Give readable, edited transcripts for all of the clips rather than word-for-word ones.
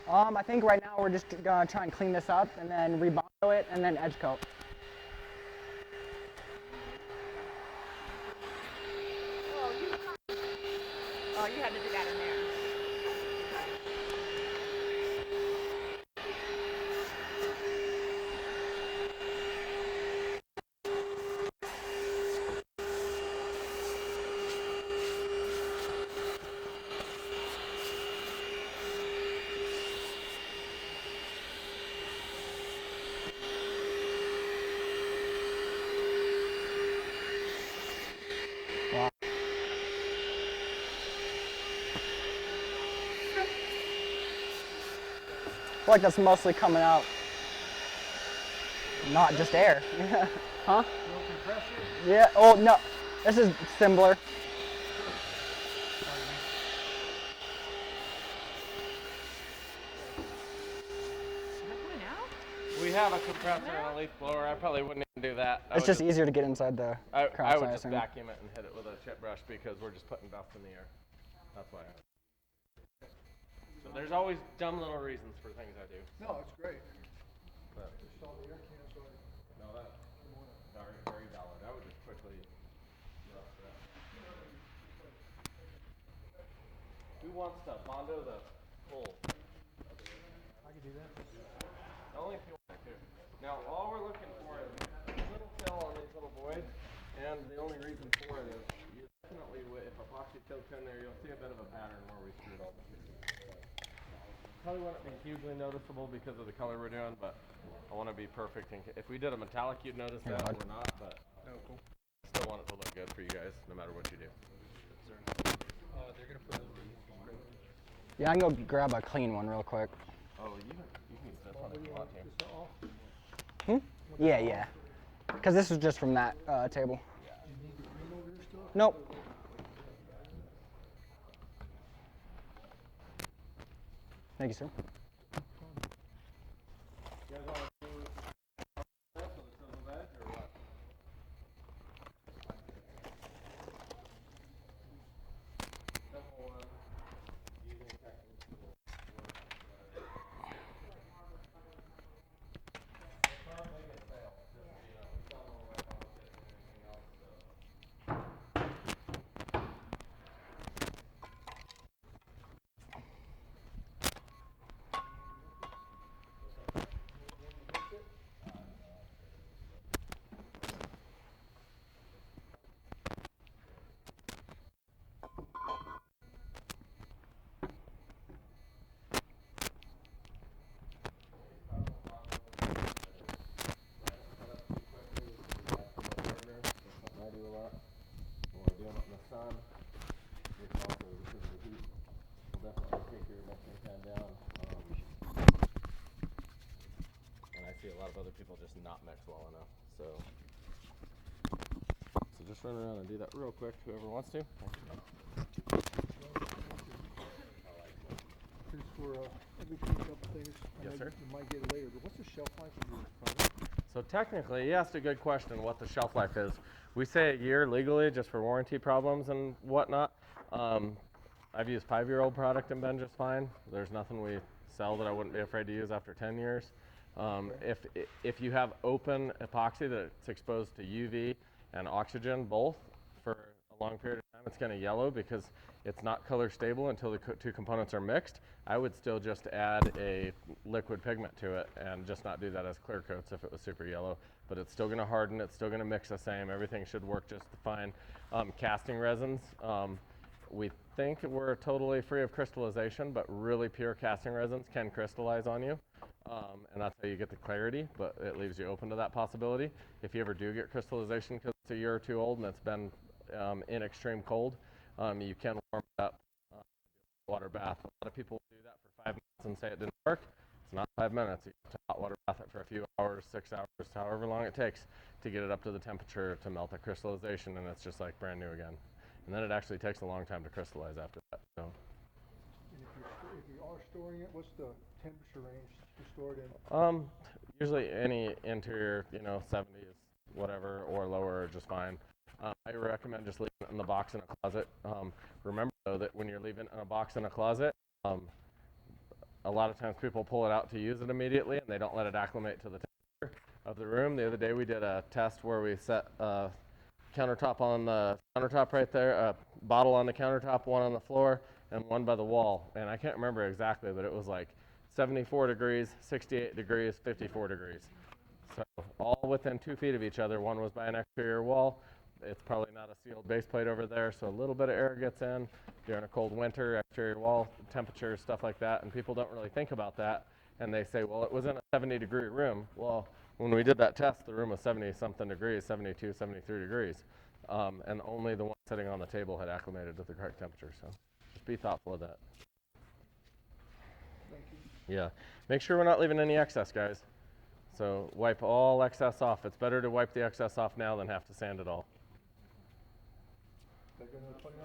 I think right now we're just gonna try and clean this up and then rebondo it and then edge coat. Oh, you had to do that in there. Wow. I feel like that's mostly coming out, not just air. Huh? No compressor? Yeah. Oh no, this is similar. Is that coming out? We have a compressor and a leaf blower. I probably wouldn't even do that. It's just easier to get inside the I cracks, would just assume. vacuum it and hit it with a chip brush because we're just putting dust in the air. That's why. So there's always dumb little reasons for things I do. No, it's great. But Just saw the air can, so no, that's very, very valid. I would just quickly rough that. Who wants to bondo the hole? I can do that. Only if you want to. Now, all we're looking for is a little fill on these little voids, and the only reason for it is you definitely, if epoxy soaks in there, you'll see a bit of a pattern where we screwed up. Probably won't be hugely noticeable because of the color we're doing, but I want to be perfect. If we did a metallic, you'd notice that. We're not, but Cool. I still want it to look good for you guys, no matter what you do. They're gonna put Yeah, I can go grab a clean one real quick. Oh, you can use this one if you want to. Yeah, yeah. Because this was just from that table. Nope. Thank you, sir. You guys want to do this with a chisel edge or what? Simple one. Using techniques will work better. It's not a big sale, just so you know. We sell no wet kits or anything else, so. I do a lot. When we're doing it in the sun, it's also because of the heat. Will definitely take your mixing pan down. And I see a lot of other people just not mix well enough. So just run around and do that real quick, whoever wants to. Since we're we cleaned up things. I Yes, know sir. You might get it later, but what's the shelf life of your product? So technically, you asked a good question what the shelf life is. We say a year legally just for warranty problems and whatnot. I've used 5-year-old product and been just fine. There's nothing we sell that I wouldn't be afraid to use after 10 years. If you have open epoxy that's exposed to UV and oxygen both for a long period of time, it's going to yellow because it's not color stable until the two components are mixed. I would still just add a liquid pigment to it and just not do that as clear coats if it was super yellow. But it's still going to harden, it's still going to mix the same, everything should work just fine. Casting resins, we think we're totally free of crystallization, but really pure casting resins can crystallize on you. And that's how you get the clarity, but it leaves you open to that possibility. If you ever do get crystallization because it's a year or two old and it's been in extreme cold, you can warm it up, water bath. A lot of people do that for 5 minutes and say it didn't work. It's not 5 minutes. You have to hot water bath it for a few hours, 6 hours, however long it takes to get it up to the temperature to melt the crystallization, and it's just like brand new again. And then it actually takes a long time to crystallize after that. So. And if you are storing it, what's the temperature range to store it in? Usually any interior, 70s, whatever, or lower are just fine. I recommend just leaving it in the box in a closet. Remember, though, that when you're leaving it in a box in a closet, a lot of times people pull it out to use it immediately and they don't let it acclimate to the temperature of the room. The other day we did a test where we set a countertop on the countertop right there, a bottle on the countertop, one on the floor, and one by the wall. And I can't remember exactly, but it was like 74 degrees, 68 degrees, 54 degrees. So all within 2 feet of each other. One was by an exterior wall. It's probably not a sealed base plate over there, so a little bit of air gets in during a cold winter, exterior wall temperatures, stuff like that, and people don't really think about that. And they say, well, it was in a 70-degree room. Well, when we did that test, the room was 70-something degrees, 72, 73 degrees, and only the one sitting on the table had acclimated to the correct temperature. So just be thoughtful of that. Thank you. Yeah. Make sure we're not leaving any excess, guys. So wipe all excess off. It's better to wipe the excess off now than have to sand it all. That good enough, 29?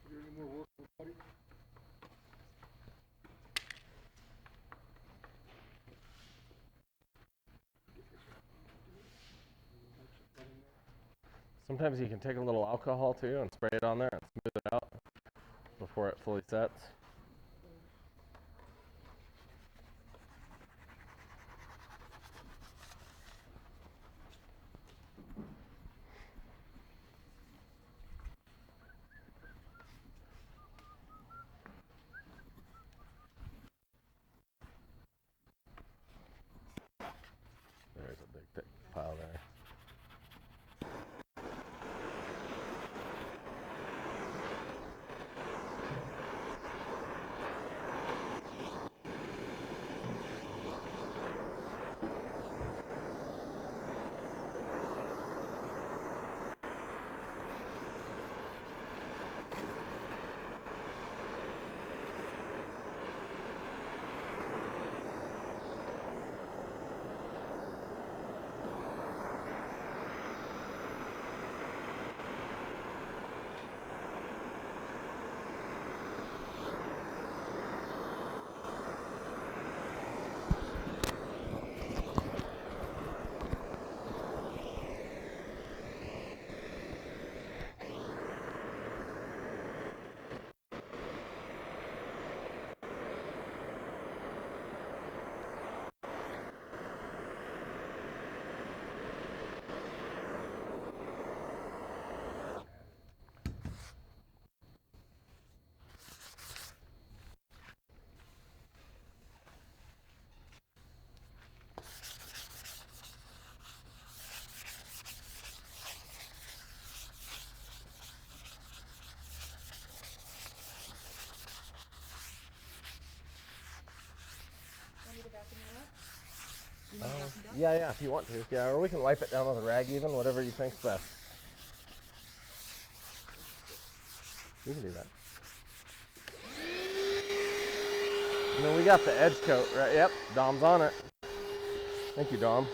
Is there any more work on the body? Sometimes you can take a little alcohol too and spray it on there and smooth it out before it fully sets. There's a big thick pile there. Yeah, if you want to. Yeah, or we can wipe it down with a rag even, whatever you think's best. You can do that. And then we got the edge coat, right? Yep, Dom's on it. Thank you, Dom.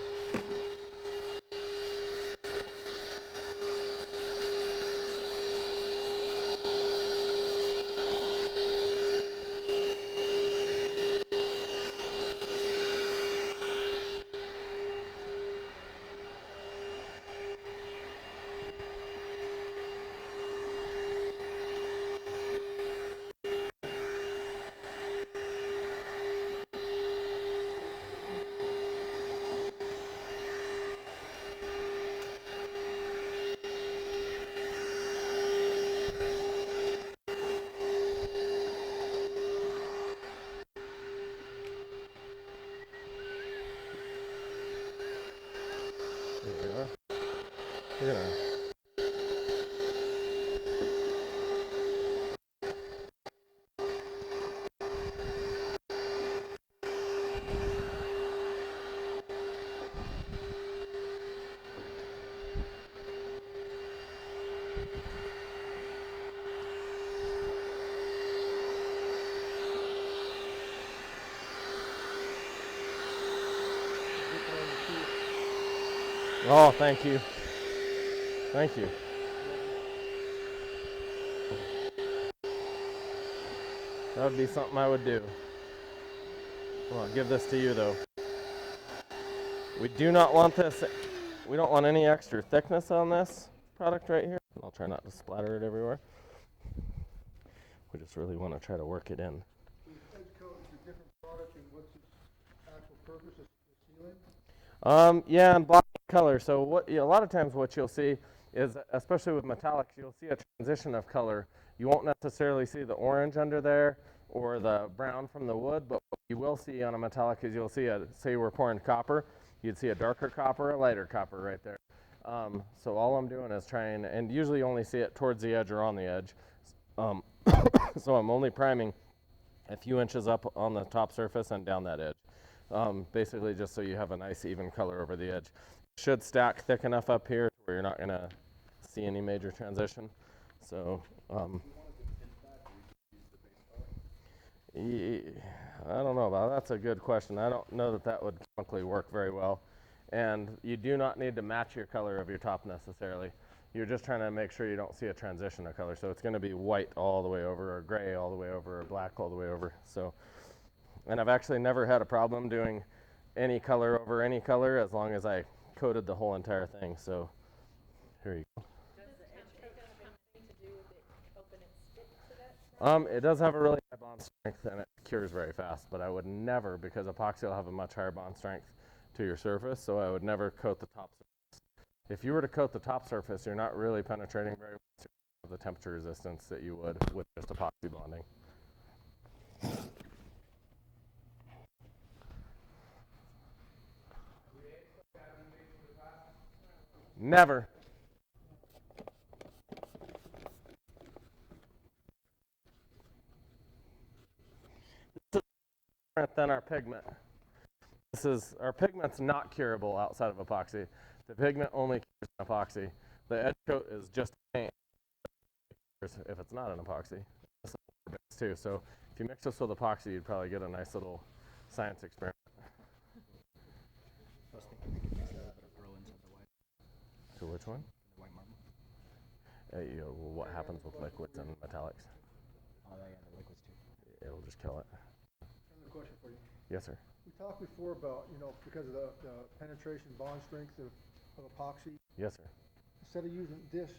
There we are. Look at that. Oh, thank you. Thank you. That would be something I would do. Well, I'll give this to you though. We do not want this, we don't want any extra thickness on this product right here. I'll try not to splatter it everywhere. We just really want to try to work it in. So this edge coat is a different product, and what's its actual purpose of sealing? Yeah, and blocking color. So what a lot of times what you'll see is, especially with metallics, you'll see a transition of color. You won't necessarily see the orange under there or the brown from the wood, but what you will see on a metallic is you'll see say we're pouring copper, you'd see a darker copper, a lighter copper right there. So all I'm doing is trying, and usually you only see it towards the edge or on the edge. So I'm only priming a few inches up on the top surface and down that edge. Basically just so you have a nice even color over the edge. Should stack thick enough up here where you're not gonna see any major transition. So, I don't know about that. That's a good question. I don't know that that would chemically work very well. And you do not need to match your color of your top necessarily. You're just trying to make sure you don't see a transition of color. So it's gonna be white all the way over, or gray all the way over, or black all the way over. So, and I've actually never had a problem doing any color over any color as long as I coated the whole entire thing. So here you go. It does have a really high bond strength and it cures very fast, but I would never, because epoxy will have a much higher bond strength to your surface, so I would never coat the top surface. If you were to coat the top surface, you're not really penetrating very much of the temperature resistance that you would with just epoxy bonding. Never. This is different than our pigment. Our pigment's not curable outside of epoxy. The pigment only cures in epoxy. The edge coat is just paint if it's not an epoxy. That's too. So if you mix this with epoxy, you'd probably get a nice little science experiment. I was thinking they could mix a little bit of pearl inside the white. To which one? The white marble. Well, what happens with liquids and metallics? Oh, yeah, the liquids too. It'll just kill it. Another question for you. Yes, sir. We talked before about, because of the penetration bond strength of epoxy. Yes, sir. Instead of using this,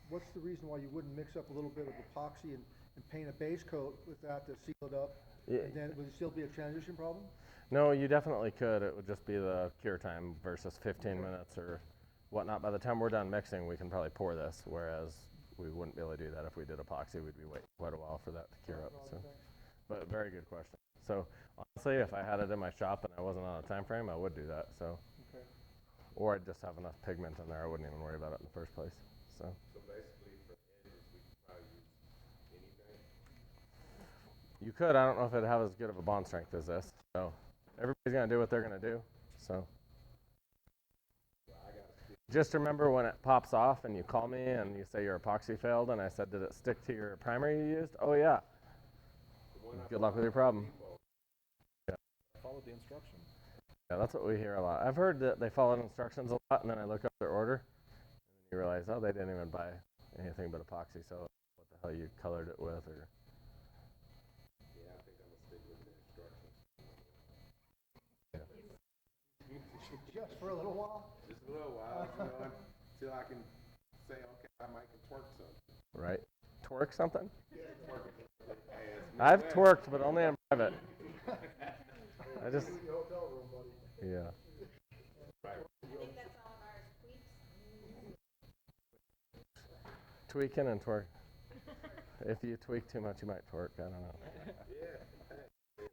what's the reason why you wouldn't mix up a little bit of epoxy and paint a base coat with that to seal it up? Yeah. And then would it still be a transition problem? No, you definitely could. It would just be the cure time versus 15 minutes or whatnot. By the time we're done mixing, we can probably pour this, whereas we wouldn't be able to do that if we did epoxy. We'd be waiting quite a while for that to cure up. So, but very good question. So honestly, if I had it in my shop and I wasn't on a time frame, I would do that. So, Okay. or I'd just have enough pigment in there. I wouldn't even worry about it in the first place. So basically, for edges, we can probably use anything. you could. I don't know if it'd have as good of a bond strength as this. So everybody's gonna do what they're gonna do. So just remember when it pops off and you call me and you say your epoxy failed, and I said, did it stick to your primer you used? Oh yeah. Good luck with your problem. Follow the instructions. Yeah, that's what we hear a lot. I've heard that they followed instructions a lot, and then I look up their order, and you realize, oh, they didn't even buy anything but epoxy, so what the hell you colored it with, or... Yeah, I think I'm gonna stick with the instructions. Just for a little while? Just a little while, until I can say, okay, I might can twerk something. Right? Twerk something? Yeah, twerk it. I've twerked, but only in private. I just... Hotel room, buddy. Yeah. Tweaking and twerk. If you tweak too much, you might twerk. I don't know. Yeah. I'm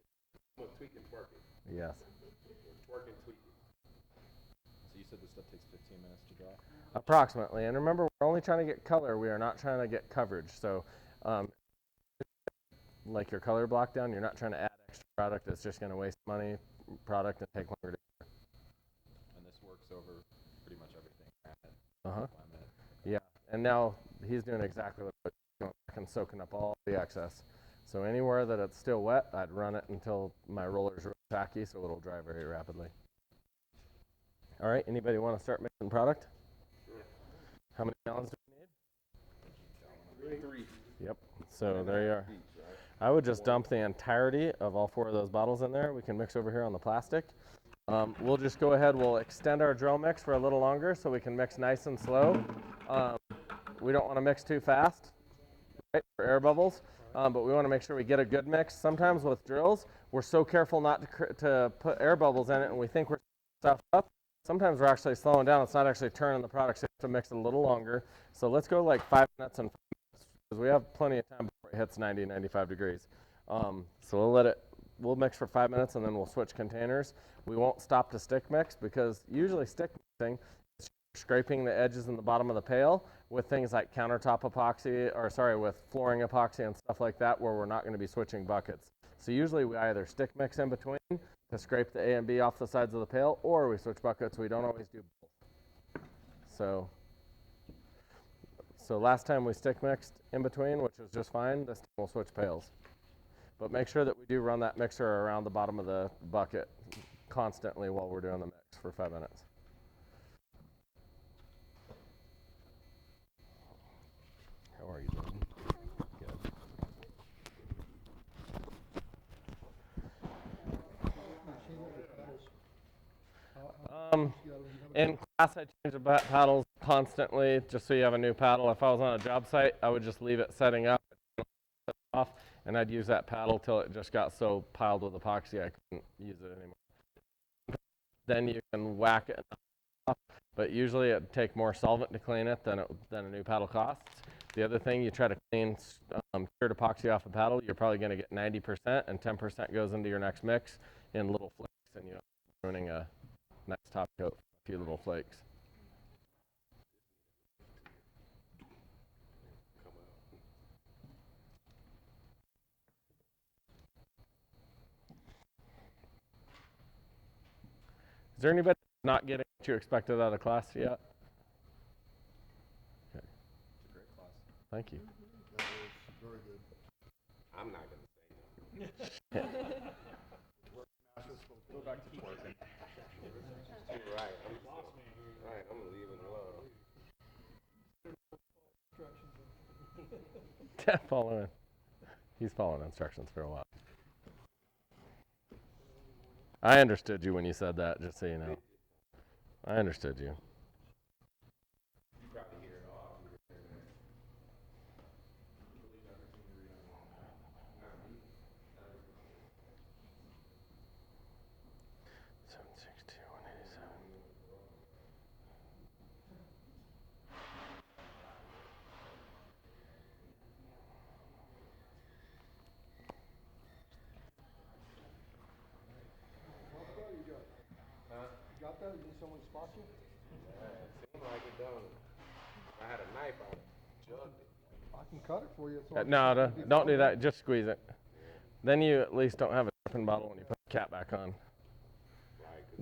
gonna tweak and twerk it. Yes. Twerk and tweak it. So you said this stuff takes 15 minutes to dry? Approximately. And remember, we're only trying to get color. We are not trying to get coverage. So, like your color block down, you're not trying to add extra product. It's just going to waste money, product, and take longer to cure. And this works over pretty much everything. Uh-huh. Yeah. And now he's doing exactly what he's going back and soaking up all the excess. So anywhere that it's still wet, I'd run it until my roller's really tacky, so it'll dry very rapidly. All right, anybody want to start mixing product? Sure. How many gallons do we need? 3. Yep, so there you are. I would just dump the entirety of all 4 of those bottles in there. We can mix over here on the plastic. We'll just go ahead, we'll extend our drill mix for a little longer so we can mix nice and slow. We don't want to mix too fast, right, for air bubbles, but we want to make sure we get a good mix. Sometimes with drills, we're so careful not to put air bubbles in it, and we think we're stuff up. Sometimes we're actually slowing down. It's not actually turning the product, so you have to mix it a little longer. So let's go like 5 minutes and 5 minutes, because we have plenty of time before it hits 90, 95 degrees. So we'll mix for 5 minutes, and then we'll switch containers. We won't stop to stick mix, because usually stick mixing is scraping the edges in the bottom of the pail with things like countertop epoxy, with flooring epoxy and stuff like that, where we're not going to be switching buckets. So usually we either stick mix in between to scrape the A and B off the sides of the pail, or we switch buckets. We don't always do both. So last time we stick mixed in between, which was just fine. This time we'll switch pails. But make sure that we do run that mixer around the bottom of the bucket constantly while we're doing the mix for 5 minutes. How are you doing? Good. In class, I change the paddles constantly just so you have a new paddle. If I was on a job site, I would just leave it setting up off, and I'd use that paddle till it just got so piled with epoxy I couldn't use it anymore. Then you can whack it off, but usually it'd take more solvent to clean it than a new paddle costs. The other thing, you try to clean cured epoxy off a paddle, you're probably going to get 90%, and 10% goes into your next mix in little flakes, and you're ruining a nice top coat, a few little flakes. Is there anybody not getting what you expected out of class yet? Okay. It's a great class. Thank you. That was very good. I'm not going to say no. Go back to twerking. You're right. I'm going to leave it alone. Following. He's following instructions for a while. I understood you when you said that, just so you know. I understood you. You probably hear it all. 762, 187. You got that? You need someone to spot you? Yeah, it seemed like it don't. If I had a knife, I'd jugged it. I can cut it for you. No, don't do that. Just squeeze it. Then you at least don't have a dripping bottle when you put the cap back on.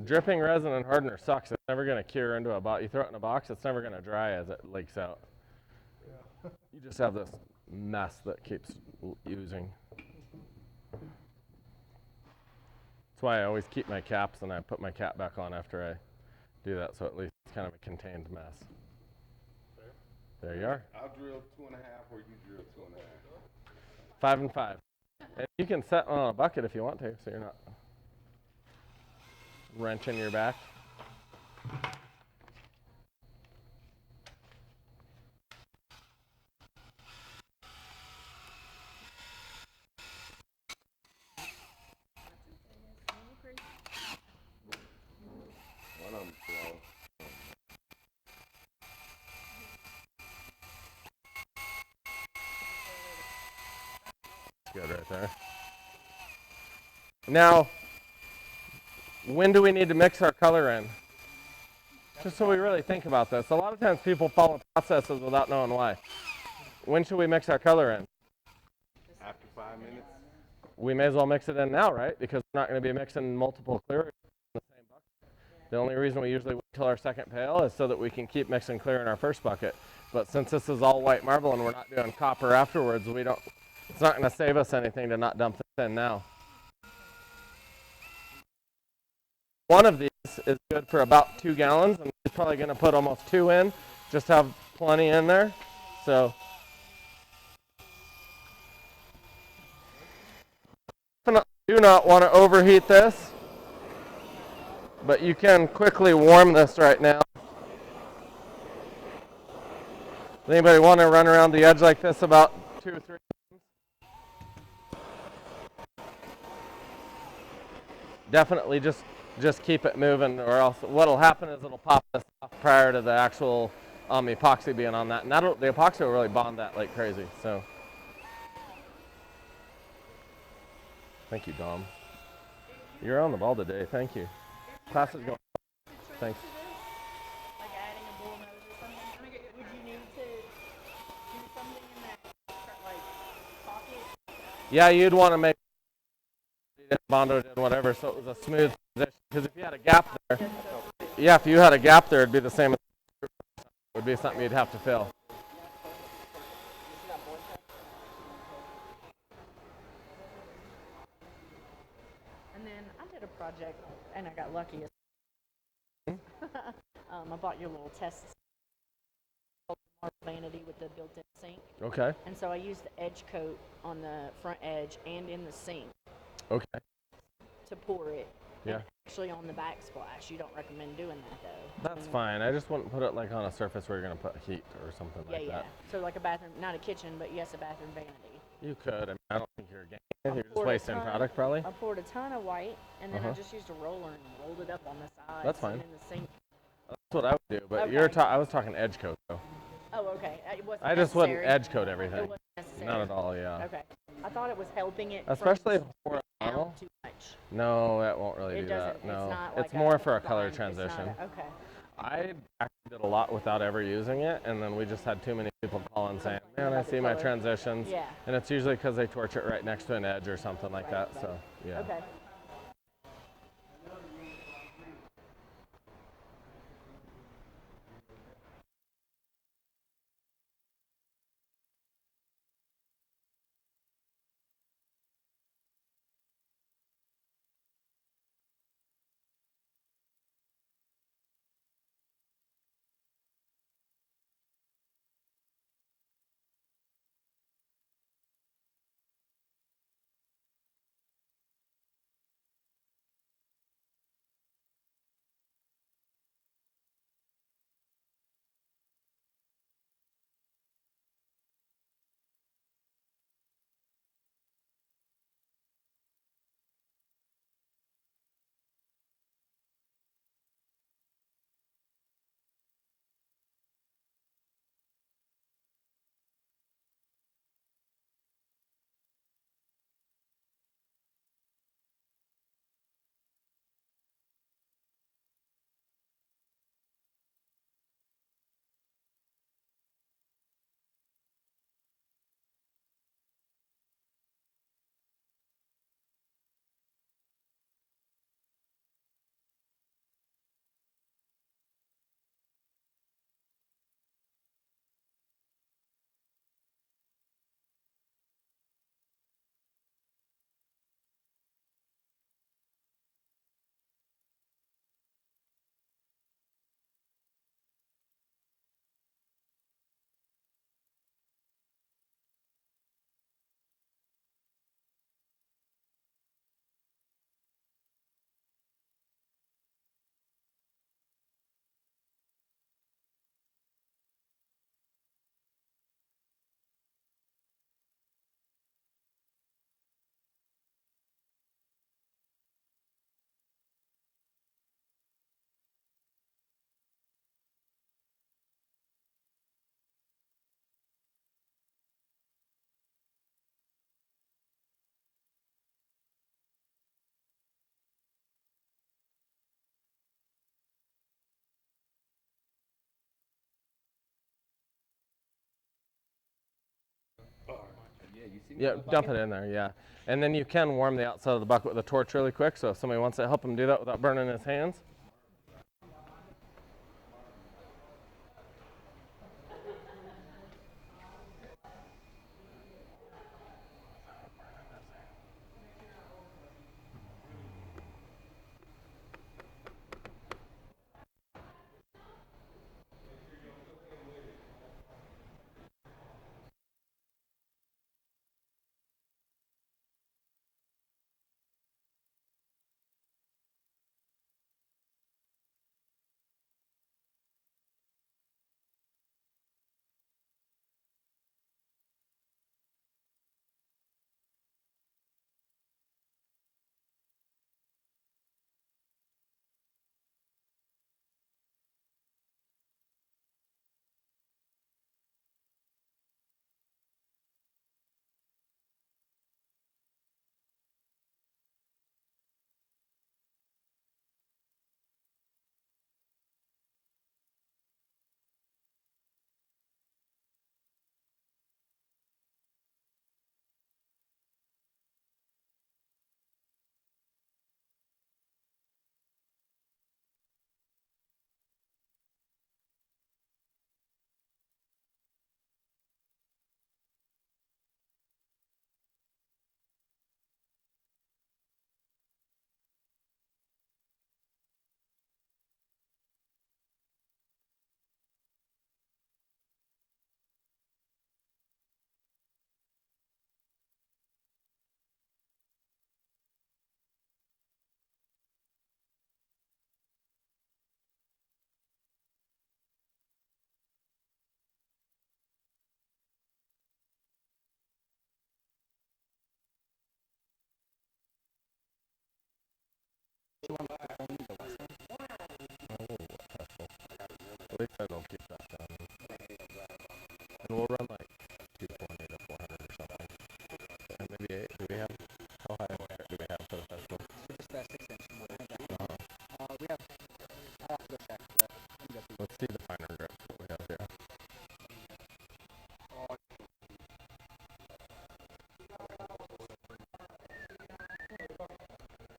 Dripping resin and hardener sucks. It's never going to cure into a box. You throw it in a box, it's never going to dry as it leaks out. Yeah. You just have this mess that keeps oozing. That's why I always keep my caps, and I put my cap back on after I do that, so at least it's kind of a contained mess. There you are. I'll drill 2.5 or you drill 2.5. 5 and 5. And you can set on a bucket if you want to, so you're not wrenching your back. One of them slow. Good right there. Now, when do we need to mix our color in? Just so we really think about this. A lot of times people follow processes without knowing why. When should we mix our color in? After 5 minutes? We may as well mix it in now, right? Because we're not going to be mixing multiple clear in the same bucket. The only reason we usually wait until our second pail is so that we can keep mixing clear in our first bucket. But since this is all white marble and we're not doing copper afterwards, it's not going to save us anything to not dump this in now. One of these is good for about 2 gallons, and he's probably going to put almost 2 in, just have plenty in there. So definitely do not want to overheat this, but you can quickly warm this right now. Does anybody want to run around the edge like this about 2 or 3? Definitely just keep it moving, or else what'll happen is it'll pop this off prior to the actual epoxy being on that, and the epoxy will really bond that like crazy. So, thank you, Dom. You're on the ball today. Thank you. Class is going. Thanks. Like adding a bull nose or something? Would you need to do something in that, like, pocket? Yeah, you'd want to make Bondo did whatever, so it was a smooth transition. Because if you had a gap there, yeah, if you had a gap there, it'd be the same. It would be something you'd have to fill. And then I did a project, and I got lucky. I bought your little test vanity with the built-in sink. Okay. And so I used the edge coat on the front edge and in the sink Okay. to pour it. Yeah. And actually on the backsplash. You don't recommend doing that though. That's fine. I just wouldn't put it like on a surface where you're gonna put heat or something like that. So like a bathroom, not a kitchen, but yes, a bathroom vanity. You could. I mean, I don't think you're gaining. You're just wasting product, probably. I poured a ton of white, and then I just used a roller and rolled it up on the sides. That's fine. And in the sink. That's what I would do. But Okay. I was talking edge coat though. Oh, okay. It wasn't I just wouldn't necessary. edge coat everything. It wasn't necessary. Not at all. Yeah. Okay. I thought it was helping it. Especially from horizontal. down too much. No, that won't really It do doesn't. that. No, It's not it's like more for a line. color It's not transition. okay. I actually did a lot without ever using it, and then we just had too many people call and saying, "Man, I about the see my color." transitions," Yeah. and it's usually because they torch it right next to an edge or something like that. Right. So, yeah. Okay. Yeah, dump it in there. Yeah, and then you can warm the outside of the bucket with a torch really quick. So if somebody wants to help him do that without burning his hands.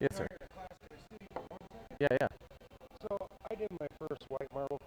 Yes, sir. I got a class, can I steal you for 1 second? Yeah, yeah. So I did my first white marble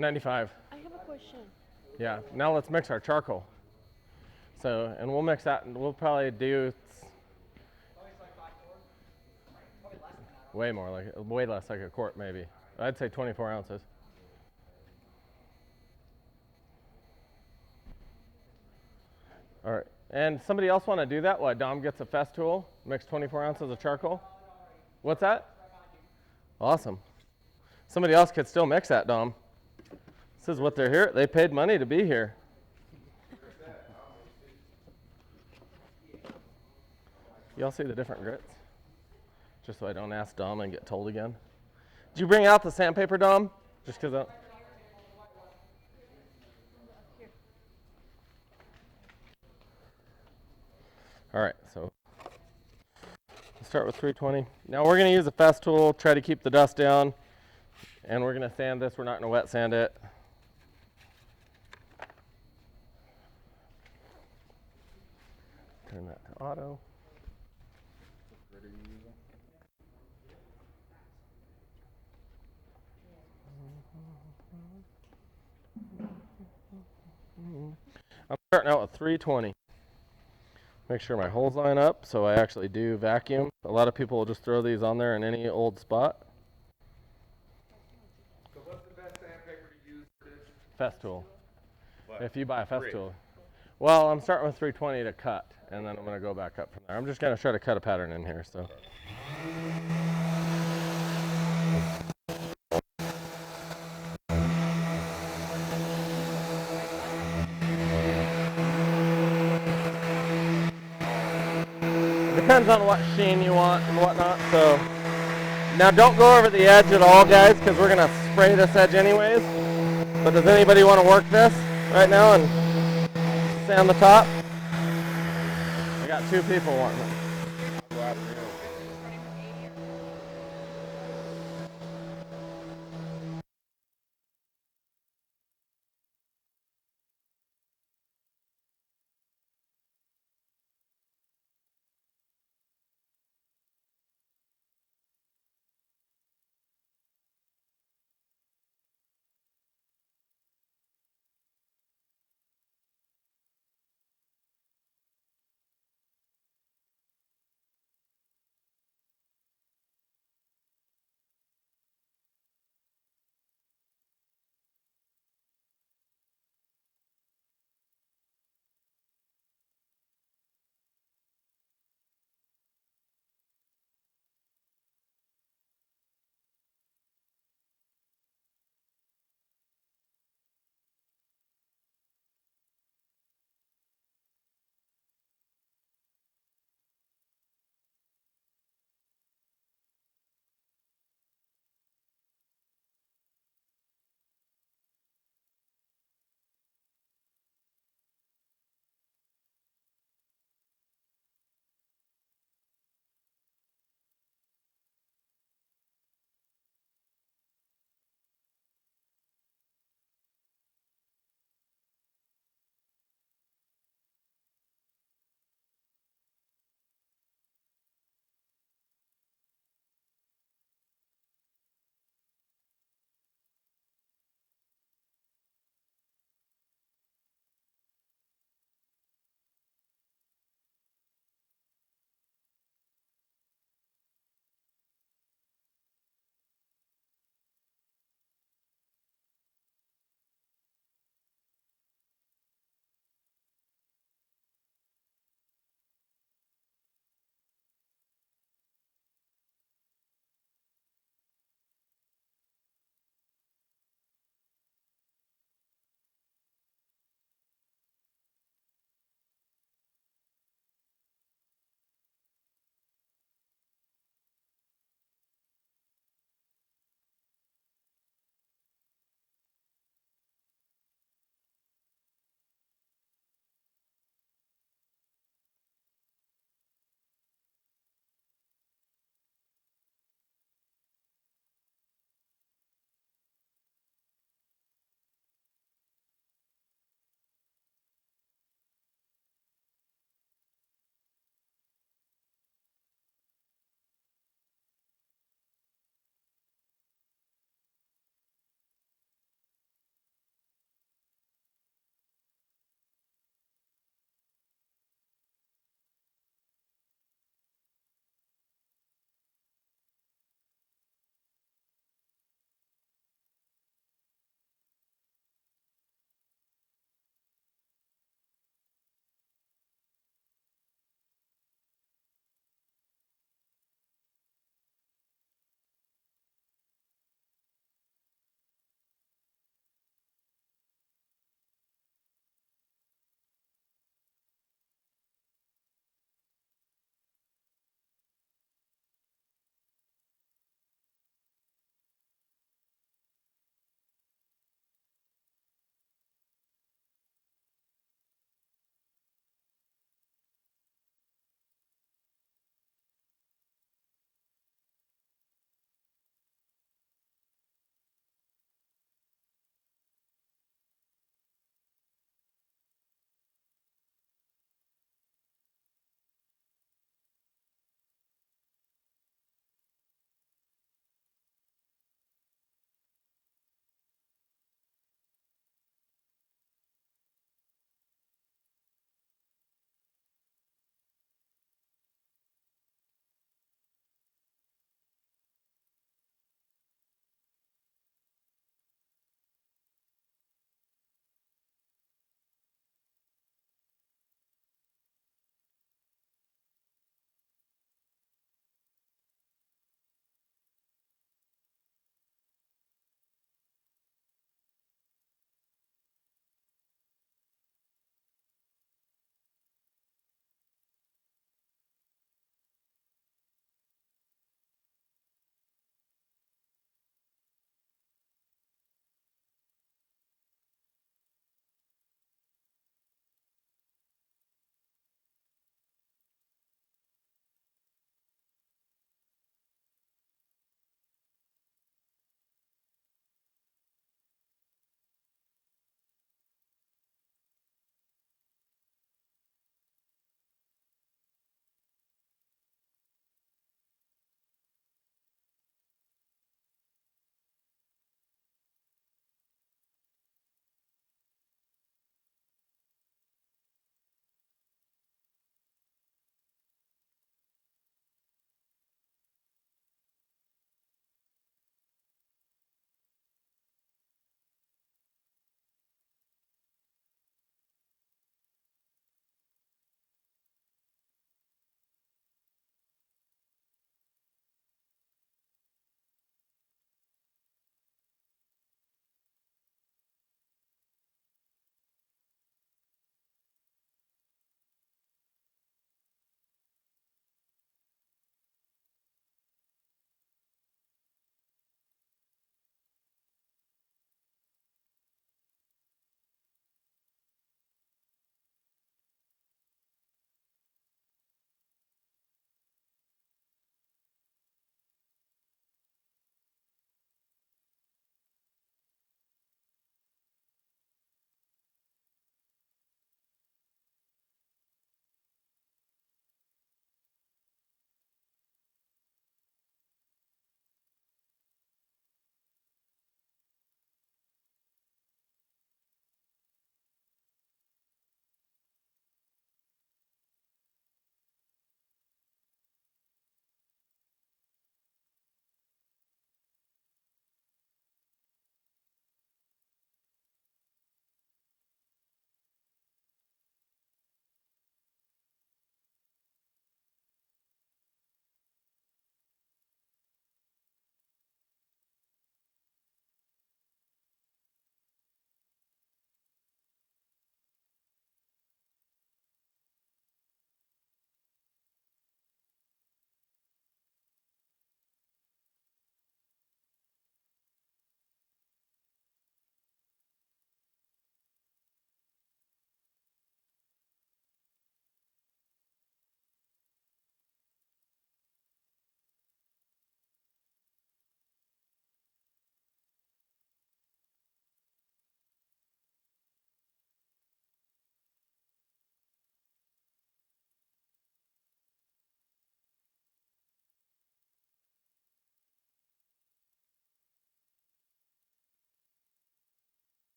95. I have a question. Yeah. Now let's mix our charcoal. So, and we'll mix that, and we'll probably do way more, like way less, like a quart maybe. I'd say 24 ounces. All right. And somebody else want to do that? What? Dom gets a Festool, mix 24 ounces of charcoal. What's that? Awesome. Somebody else could still mix that, Dom. This is what they're here. They paid money to be here. Y'all see the different grits? Just so I don't ask Dom and get told again. Did you bring out the sandpaper, Dom? Just because All right, so let's start with 320. Now we're going to use a Festool, try to keep the dust down, and we're going to sand this. We're not going to wet sand it. Turn that to auto. What grit are you using? I'm starting out with 320. Make sure my holes line up so I actually do vacuum. A lot of people will just throw these on there in any old spot. So what's the best sandpaper to use for this? Festool. What? If you buy a Grit. Festool. Well, I'm starting with 320 to cut, and then I'm going to go back up from there. I'm just going to try to cut a pattern in here. So. Depends on what sheen you want and whatnot. So now don't go over the edge at all, guys, because we're going to spray this edge anyways. But does anybody want to work this right now and sand the top? I got 2 people wanting it. Go out there.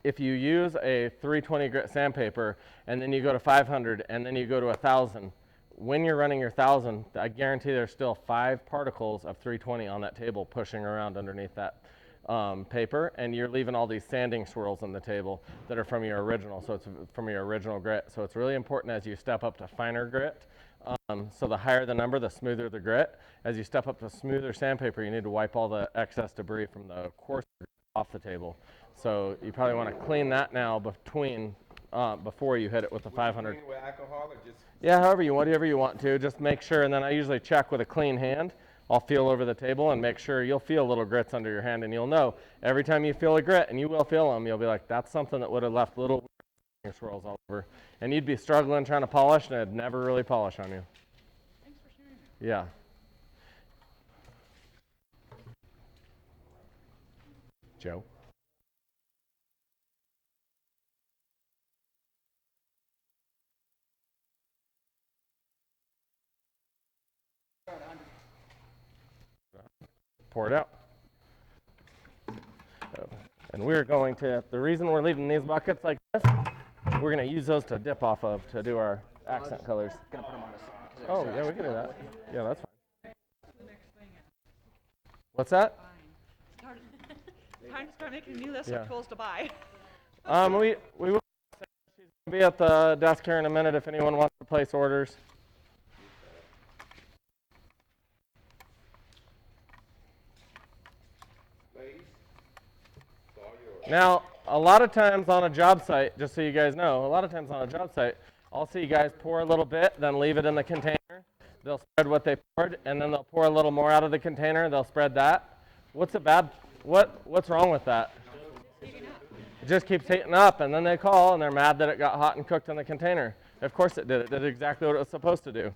if you use a 320 grit sandpaper and then you go to 500 and then you go to 1,000, when you're running your 1,000, I guarantee there's still 5 particles of 320 on that table pushing around underneath that paper, and you're leaving all these sanding swirls on the table that are from your original, so it's from your original grit. So it's really important as you step up to finer grit. So the higher the number, the smoother the grit. As you step up to smoother sandpaper, you need to wipe all the excess debris from the coarser off the table. So you probably want to clean that now before you hit it with the 500. Clean with alcohol or just? Yeah, whatever you want to. Just make sure, and then I usually check with a clean hand. I'll feel over the table and make sure you'll feel little grits under your hand, and you'll know every time you feel a grit, and you will feel them, you'll be like, that's something that would have left little swirls all over. And you'd be struggling trying to polish, and it'd never really polish on you. Thanks for sharing. Yeah. Joe? Pour it out. And we're going to, the reason we're leaving these buckets like this, we're going to use those to dip off of to do our accent colors. Gonna put them on the side. Oh, yeah, we can do that. Yeah, that's fine. What's that? Time to start making a new list Yeah. of tools to buy. We will be at the desk here in a minute if anyone wants to place orders. Now, a lot of times on a job site, just so you guys know, a lot of times on a job site, I'll see guys pour a little bit, then leave it in the container. They'll spread what they poured, and then they'll pour a little more out of the container. They'll spread that. What's wrong with that? It just keeps heating up, and then they call, and they're mad that it got hot and cooked in the container. Of course it did. It did exactly what it was supposed to do.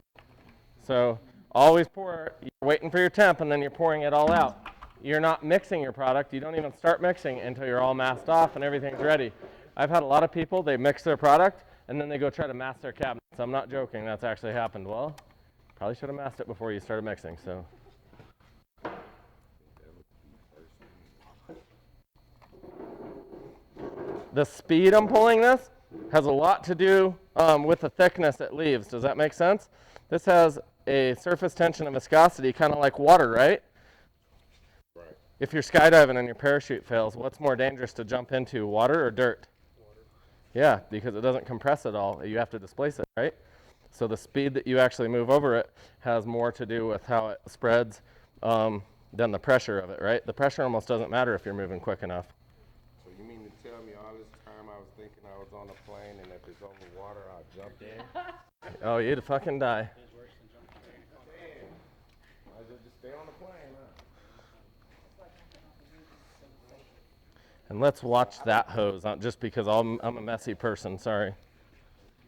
So always pour. You're waiting for your temp, and then you're pouring it all out. You're not mixing your product. You don't even start mixing until you're all masked off and everything's ready. I've had a lot of people, they mix their product, and then they go try to mask their cabinets. I'm not joking. That's actually happened. Well, probably should have masked it before you started mixing. So. The speed I'm pulling this has a lot to do with the thickness it leaves. Does that make sense? This has a surface tension and viscosity, kind of like water, right? Right. If you're skydiving and your parachute fails, what's more dangerous to jump into, water or dirt? Water. Yeah, because it doesn't compress at all. You have to displace it, right? So the speed that you actually move over it has more to do with how it spreads than the pressure of it, right? The pressure almost doesn't matter if you're moving quick enough. So you mean to tell me all this time I was thinking I was on a plane and if it's over water, I'll jump in? Oh, you'd fucking die. Might as well just stay on the plane, huh? And let's watch that hose, just because I'm a messy person, sorry.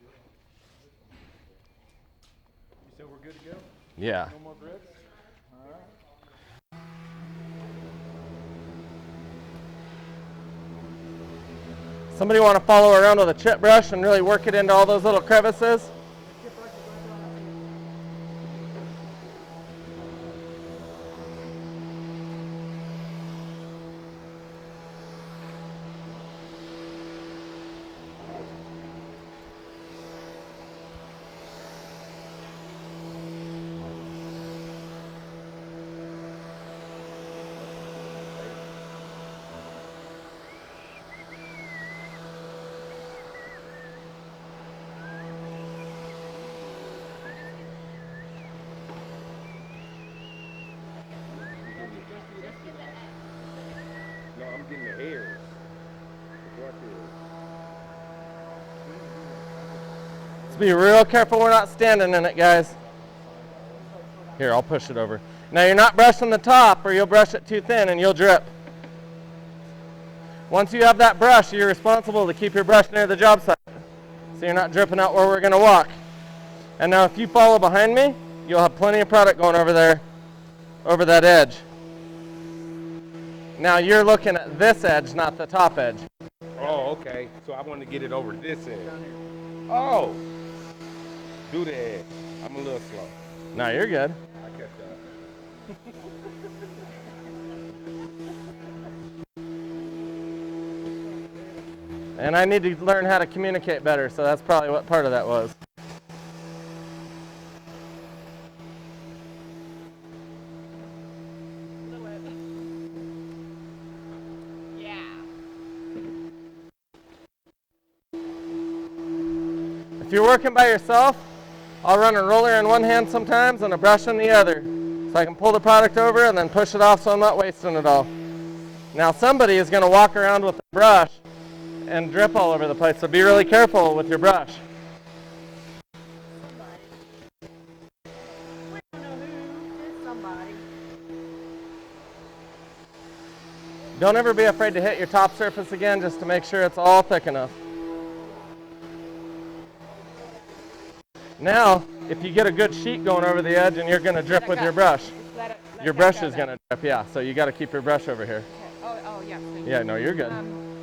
You said we're good to go? Yeah. No more grits? All right. Somebody want to follow around with a chip brush and really work it into all those little crevices? No, I'm getting the hairs. The dark hairs. Let's be real careful we're not standing in it, guys. Here, I'll push it over. Now you're not brushing the top or you'll brush it too thin and you'll drip. Once you have that brush, you're responsible to keep your brush near the job site so you're not dripping out where we're going to walk. And now if you follow behind me, you'll have plenty of product going over there, over that edge. Now you're looking at this edge, not the top edge. Oh, okay. So I want to get it over this end. Oh. Do the edge. I'm a little slow. No, you're good. I catch that. And I need to learn how to communicate better, so that's probably what part of that was. Yeah. If you're working by yourself, I'll run a roller in one hand sometimes and a brush in the other. So I can pull the product over and then push it off so I'm not wasting it all. Now somebody is going to walk around with a brush and drip all over the place, so be really careful with your brush. We don't know who. It's somebody. Don't ever be afraid to hit your top surface again just to make sure it's all thick enough. Now, if you get a good sheet going over the edge and you're going to drip with your brush, your brush is going to drip, yeah, so you got to keep your brush over here. Okay. Oh, yeah. Yeah, no, you're good.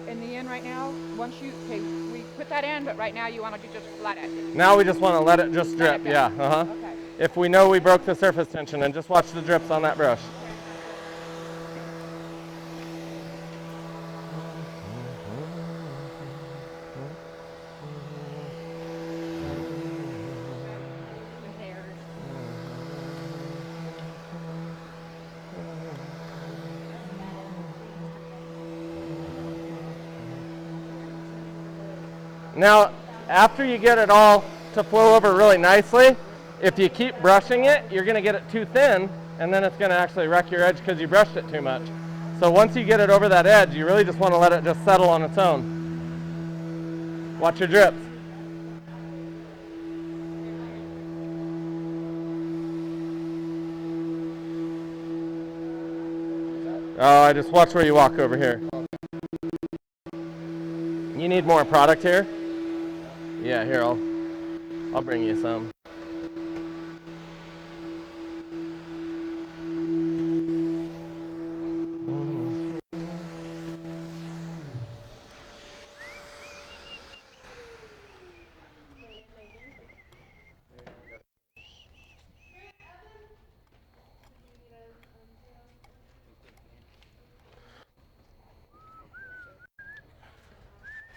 In the end right now, once you, okay, we put that in, but right now you want to do just flat edge. Now we just want to let it just drip, Let it yeah, go. Okay. If we know we broke the surface tension, and just watch the drips on that brush. Now, after you get it all to flow over really nicely, if you keep brushing it, you're going to get it too thin, and then it's going to actually wreck your edge because you brushed it too much. So once you get it over that edge, you really just want to let it just settle on its own. Watch your drips. Oh, I just watch where you walk over here. You need more product here? Yeah, here, I'll bring you some.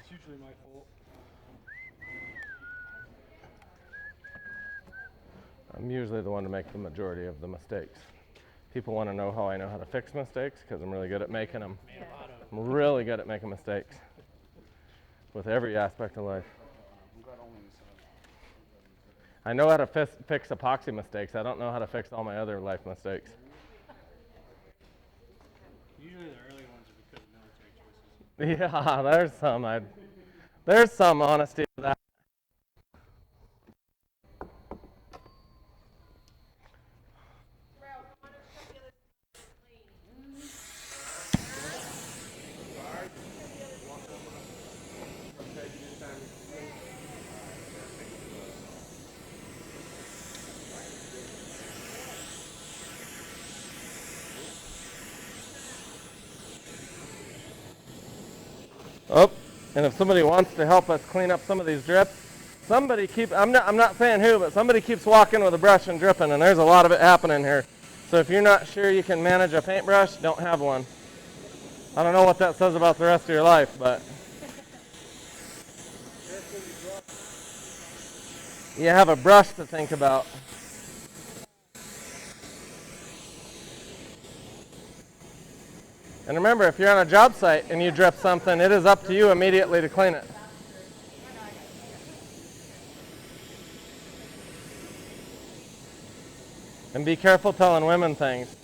It's usually my fault. I'm usually the one to make the majority of the mistakes. People want to know how I know how to fix mistakes because I'm really good at making them. I'm really good at making mistakes with every aspect of life. I know how to fix epoxy mistakes. I don't know how to fix all my other life mistakes. Usually the early ones are because of military choices. Yeah, there's some honesty to that. Oh, and if somebody wants to help us clean up some of these drips, I'm not saying who, but somebody keeps walking with a brush and dripping, and there's a lot of it happening here. So if you're not sure you can manage a paintbrush, don't have one. I don't know what that says about the rest of your life, but you have a brush to think about. And remember, if you're on a job site and you drip something, it is up to you immediately to clean it. And be careful telling women things.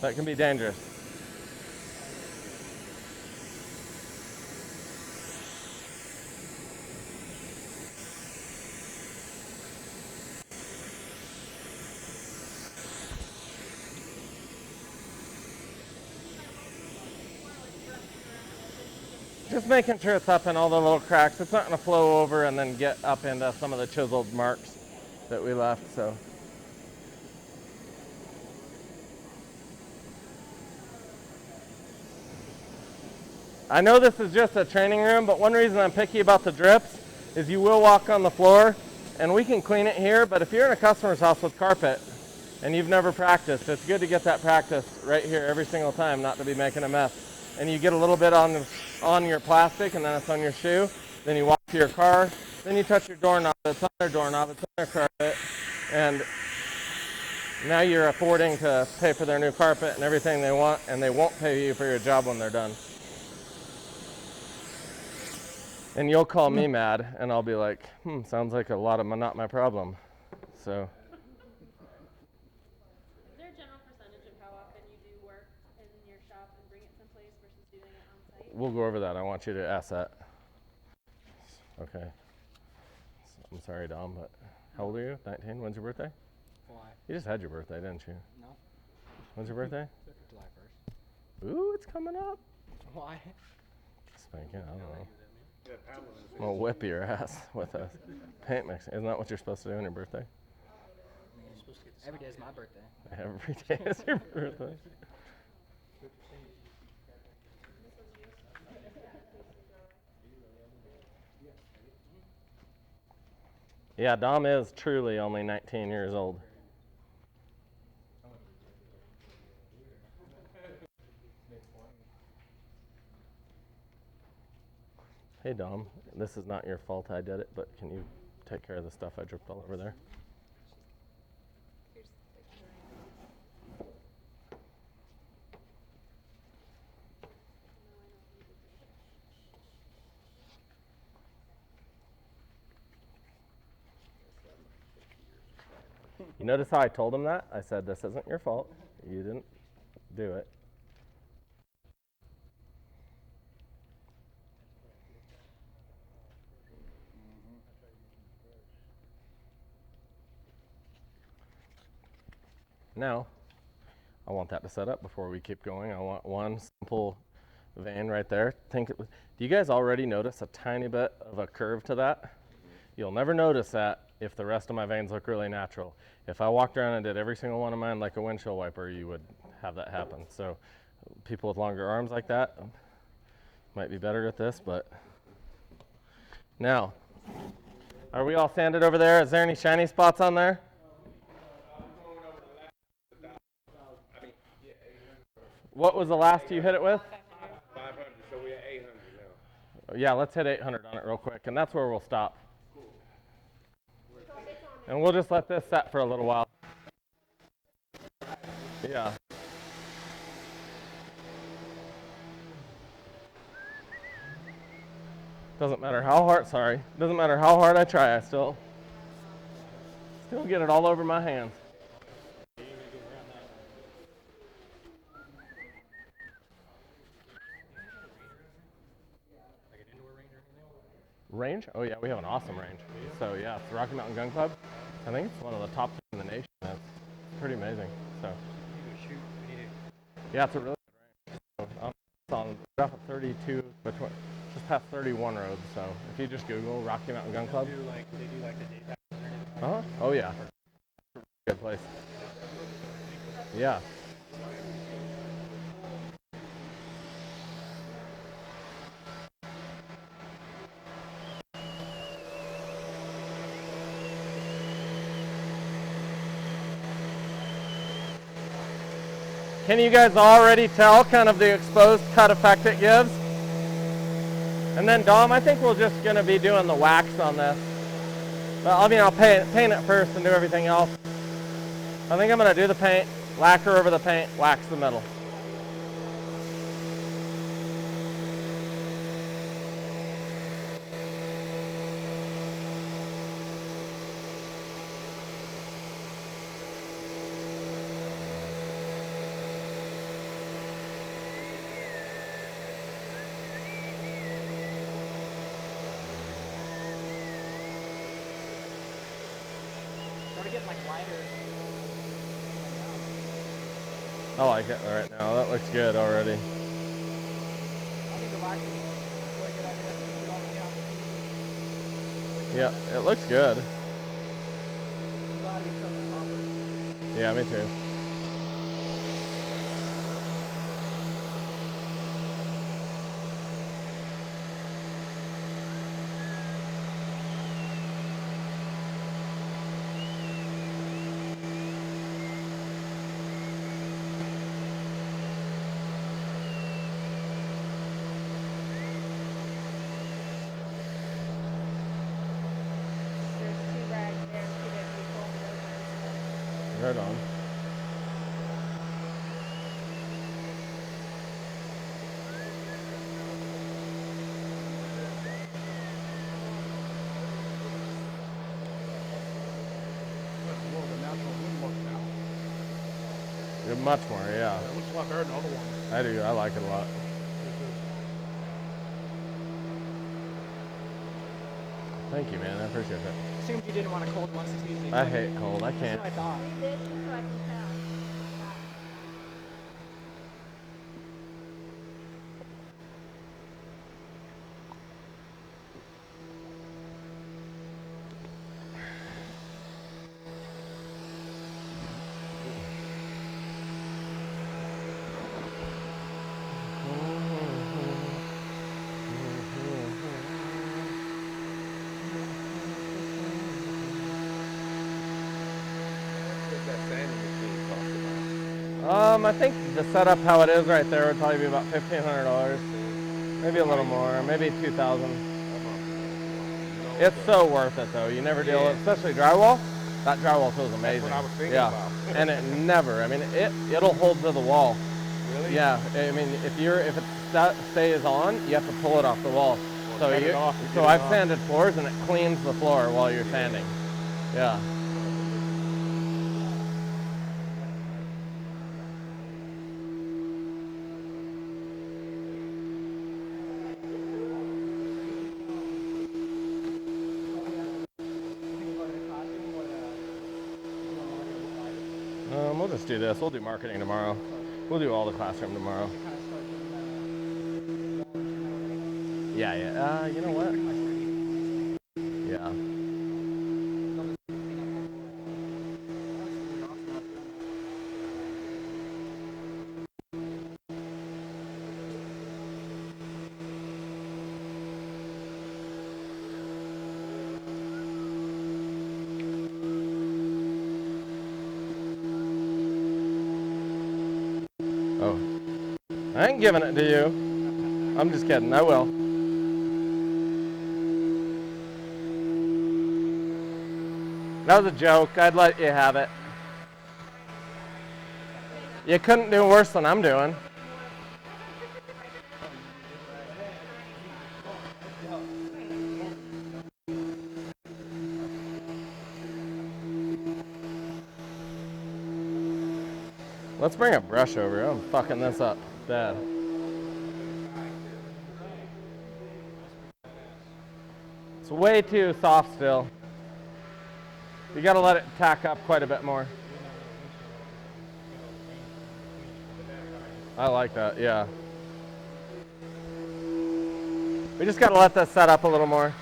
That can be dangerous. Just making sure it's up in all the little cracks. It's not going to flow over and then get up into some of the chiseled marks that we left. So. I know this is just a training room, but one reason I'm picky about the drips is you will walk on the floor, and we can clean it here, but if you're in a customer's house with carpet and you've never practiced, it's good to get that practice right here every single time, not to be making a mess and you get a little bit on your plastic, and then it's on your shoe. Then you walk to your car, then you touch your doorknob, it's on their doorknob, it's on their carpet, and now you're affording to pay for their new carpet and everything they want, and they won't pay you for your job when they're done. And you'll call me mad, and I'll be like, sounds like a lot of not my problem. So. Is there a general percentage of how often you do work in your shop and bring it someplace versus doing it on site? We'll go over that. I want you to ask that. Okay. I'm sorry, Dom, but how old are you? 19? When's your birthday? Why? You just had your birthday, didn't you? No. When's your birthday? July 1st. Ooh, it's coming up. Why? Spanking, I don't know. I'll whip your ass with a paint mix. Isn't that what you're supposed to do on your birthday? Every day is my birthday. Every day is your birthday. Yeah, Dom is truly only 19 years old. Hey Dom, this is not your fault I did it, but can you take care of the stuff I dripped all over there? You notice how I told him that? I said, this isn't your fault. You didn't do it. Now, I want that to set up before we keep going. I want one simple vein right there. Do you guys already notice a tiny bit of a curve to that? You'll never notice that if the rest of my veins look really natural. If I walked around and did every single one of mine like a windshield wiper, you would have that happen. So people with longer arms like that might be better at this, but now, are we all sanded over there? Is there any shiny spots on there? What was the last you hit it with? 500, so we're at 800 now. Yeah, let's hit 800 on it real quick, and that's where we'll stop. And we'll just let this set for a little while. Yeah. Doesn't matter how hard, doesn't matter how hard I try, I still get it all over my hands. Range? Oh yeah, we have an awesome range. So yeah, it's the Rocky Mountain Gun Club. I think it's one of the top 2 in the nation. It's pretty amazing. So yeah, it's a really good range. So, it's on off of 32, just past 31 roads. So if you just Google Rocky Mountain Gun Club. They do like the day pass. Oh yeah, good place. Yeah. Can you guys already tell kind of the exposed cut effect it gives? And then Dom, I think we're just gonna be doing the wax on this. But I mean, I'll paint it first and do everything else. I think I'm gonna do the paint, lacquer over the paint, wax the metal. Try to get like wider. I like it right now. That looks good already. I think the wax is a really good idea. Put it on the top. Yeah, it looks good. I'm glad we took the copper. Yeah, me too. Right on. More of a natural wood look now. Yeah, much more, yeah. It looks a lot better than other ones. I do. I like it a lot. Thank you, man. I appreciate it. Assumed you didn't want a cold one since usually. I hate cold. I That's can't. what I thought. Read this just so I can tell. What's that sanding machine cost I think the setup how it is right there would probably be about $1,500. Maybe a little more, maybe 2,000. about? It's so worth it though. You never deal with, especially drywall. That drywall feels amazing. what I was thinking yeah. about. And it never. I mean, it'll hold to the wall. Really? Yeah. I mean, if it stays on, you have to pull it off the wall. So cut it off and get so it I've off. sanded floors and it cleans the floor while you're sanding. Yeah. We'll just do this. We'll do marketing tomorrow. We'll do all the classroom tomorrow. Yeah, yeah. You know what? Yeah. Oh. I ain't giving it to you. I'm just kidding. I will. That was a joke. I'd let you have it. You couldn't do worse than I'm doing. Let's bring a brush over. I'm fucking this up bad. It's way too soft still. You gotta let it tack up quite a bit more. I like that, yeah. We just gotta let this set up a little more.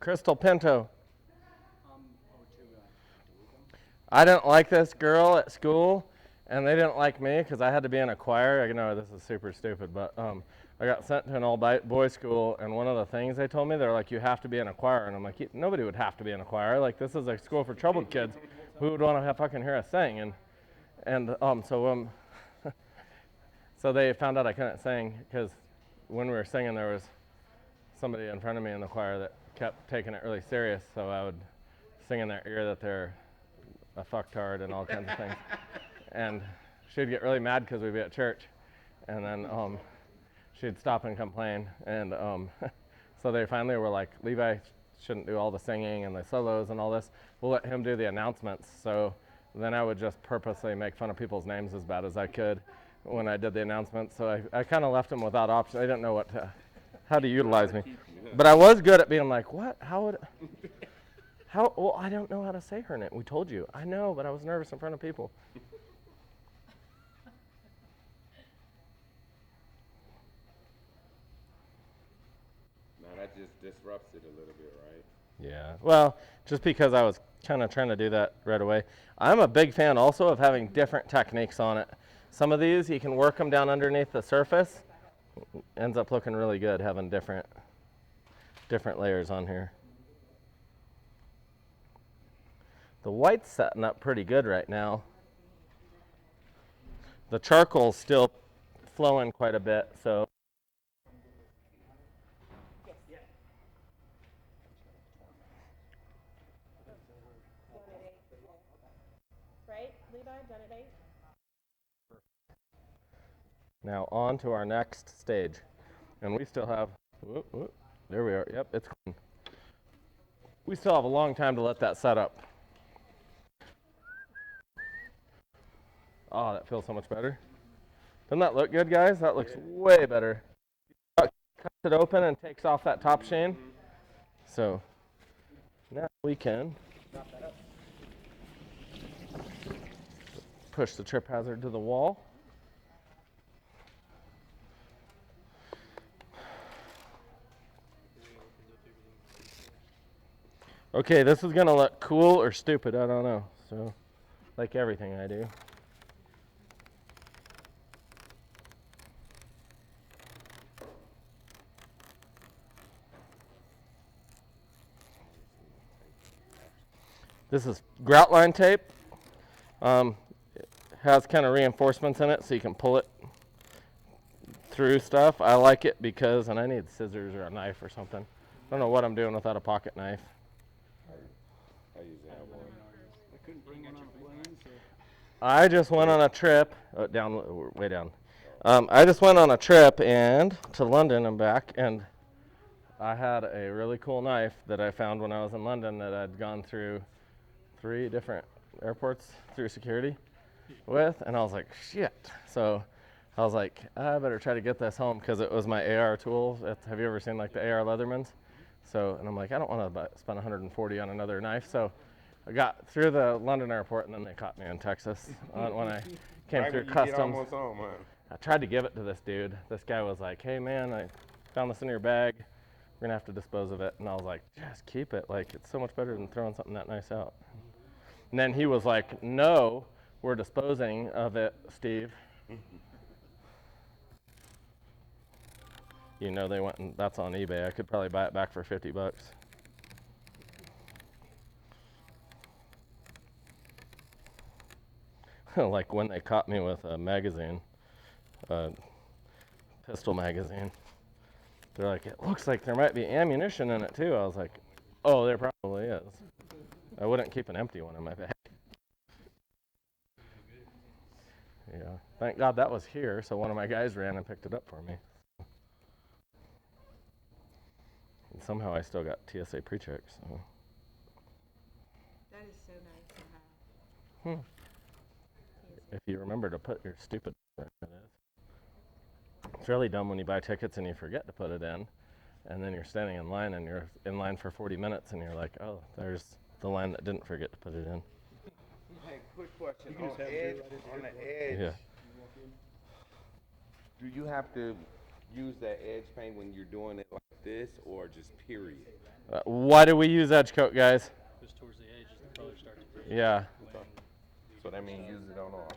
Crystal Pinto. I didn't like this girl at school, and they didn't like me because I had to be in a choir. I know this is super stupid, but I got sent to an all-boys school, and one of the things they told me, they're like, you have to be in a choir. And I'm like, nobody would have to be in a choir. Like, this is a school for troubled kids. Who would want to fucking hear us sing? So they found out I couldn't sing because when we were singing, there was somebody in front of me in the choir that kept taking it really serious. So I would sing in their ear that they're a fucktard and all kinds of things. And she'd get really mad because we'd be at church. And then she'd stop and complain. And so they finally were like, Levi shouldn't do all the singing and the solos and all this. We'll let him do the announcements. So then I would just purposely make fun of people's names as bad as I could when I did the announcements. So I kind of left him without option. I didn't know how to utilize me. But I was good at being like, what? Well, I don't know how to say her name. We told you. I know, but I was nervous in front of people. Now that just disrupts it a little bit, right? Yeah. Well, just because I was kind of trying to do that right away. I'm a big fan also of having different techniques on it. Some of these, you can work them down underneath the surface ends up looking really good having different layers on here. The white's setting up pretty good right now. The charcoal's still flowing quite a bit, so. Right, Levi, done at 8? Now on to our next stage. And we still have, there we are, yep, it's clean. We still have a long time to let that set up. Oh, that feels so much better. Doesn't that look good, guys? That looks way better. Cuts it open and takes off that top chain. So now we can push the trip hazard to the wall. Okay, this is gonna look cool or stupid, I don't know. So, like everything I do. This is grout line tape. It has kind of reinforcements in it so you can pull it through stuff. I like it because, and I need scissors or a knife or something. I don't know what I'm doing without a pocket knife. I use that one. I couldn't bring one on a plane, so. I just went on a trip, way down. I just went on a trip and to London and back, and I had a really cool knife that I found when I was in London that I'd gone through 3 different airports through security with, and I was like, shit. So I was like, I better try to get this home because it was my AR tool. Have you ever seen like the AR Leathermans? So, and I'm like, I don't want to spend 140 on another knife. So I got through the London airport, and then they caught me in Texas when I came Right through when you get customs. almost home, huh? I tried to give it to this dude. This guy was like, hey man, I found this in your bag. We're gonna have to dispose of it. And I was like, just keep it. Like, it's so much better than throwing something that nice out. And then he was like, no, we're disposing of it, Steve. You know, they went and that's on eBay. I could probably buy it back for $50. Like when they caught me with a magazine, pistol magazine. They're like, it looks like there might be ammunition in it too. I was like, oh, there probably is. I wouldn't keep an empty one in my bag. Yeah, thank God that was here, so one of my guys ran and picked it up for me. And somehow I still got TSA pre-check, so. That is so nice to have. If you remember to put your stupid in it. It's really dumb when you buy tickets and you forget to put it in, and then you're standing in line and you're in line for 40 minutes and you're like, oh, there's the line that didn't forget to put it in. Hey, quick question. can just have it On the edge, Yeah. do you have to use that edge paint when you're doing it like this, or just period? Why do we use edge coat, guys? Just towards the edge, the color starts to fade. Yeah. So that means use it on all.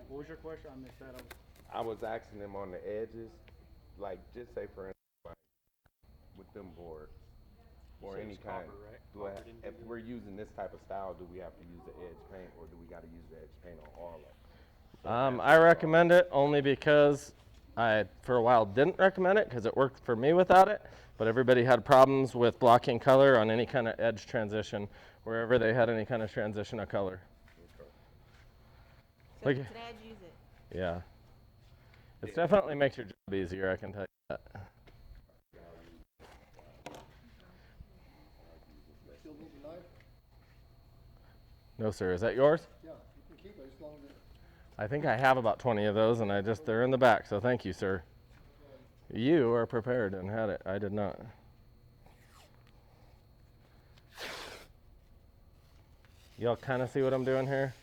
What was your question? I missed that. I was asking them on the edges, like just say for instance, like with them boards or said any it's kind. copper, right? Do I, Copper didn't if we're using this type of style, do we have to use the edge paint, or do we got to use the edge paint on all of them? I recommend it only because I, for a while, didn't recommend it because it worked for me without it, but everybody had problems with blocking color on any kind of edge transition, wherever they had any kind of transition of color. So Like- if it's an edge, use it. Yeah. It definitely makes your job easier, I can tell you that. Still need a knife? No, sir. Is that yours? Yeah, you can keep it as long as it. I think I have about 20 of those, and they're in the back, so thank you, sir. You are prepared and had it. I did not. Y'all kind of see what I'm doing here?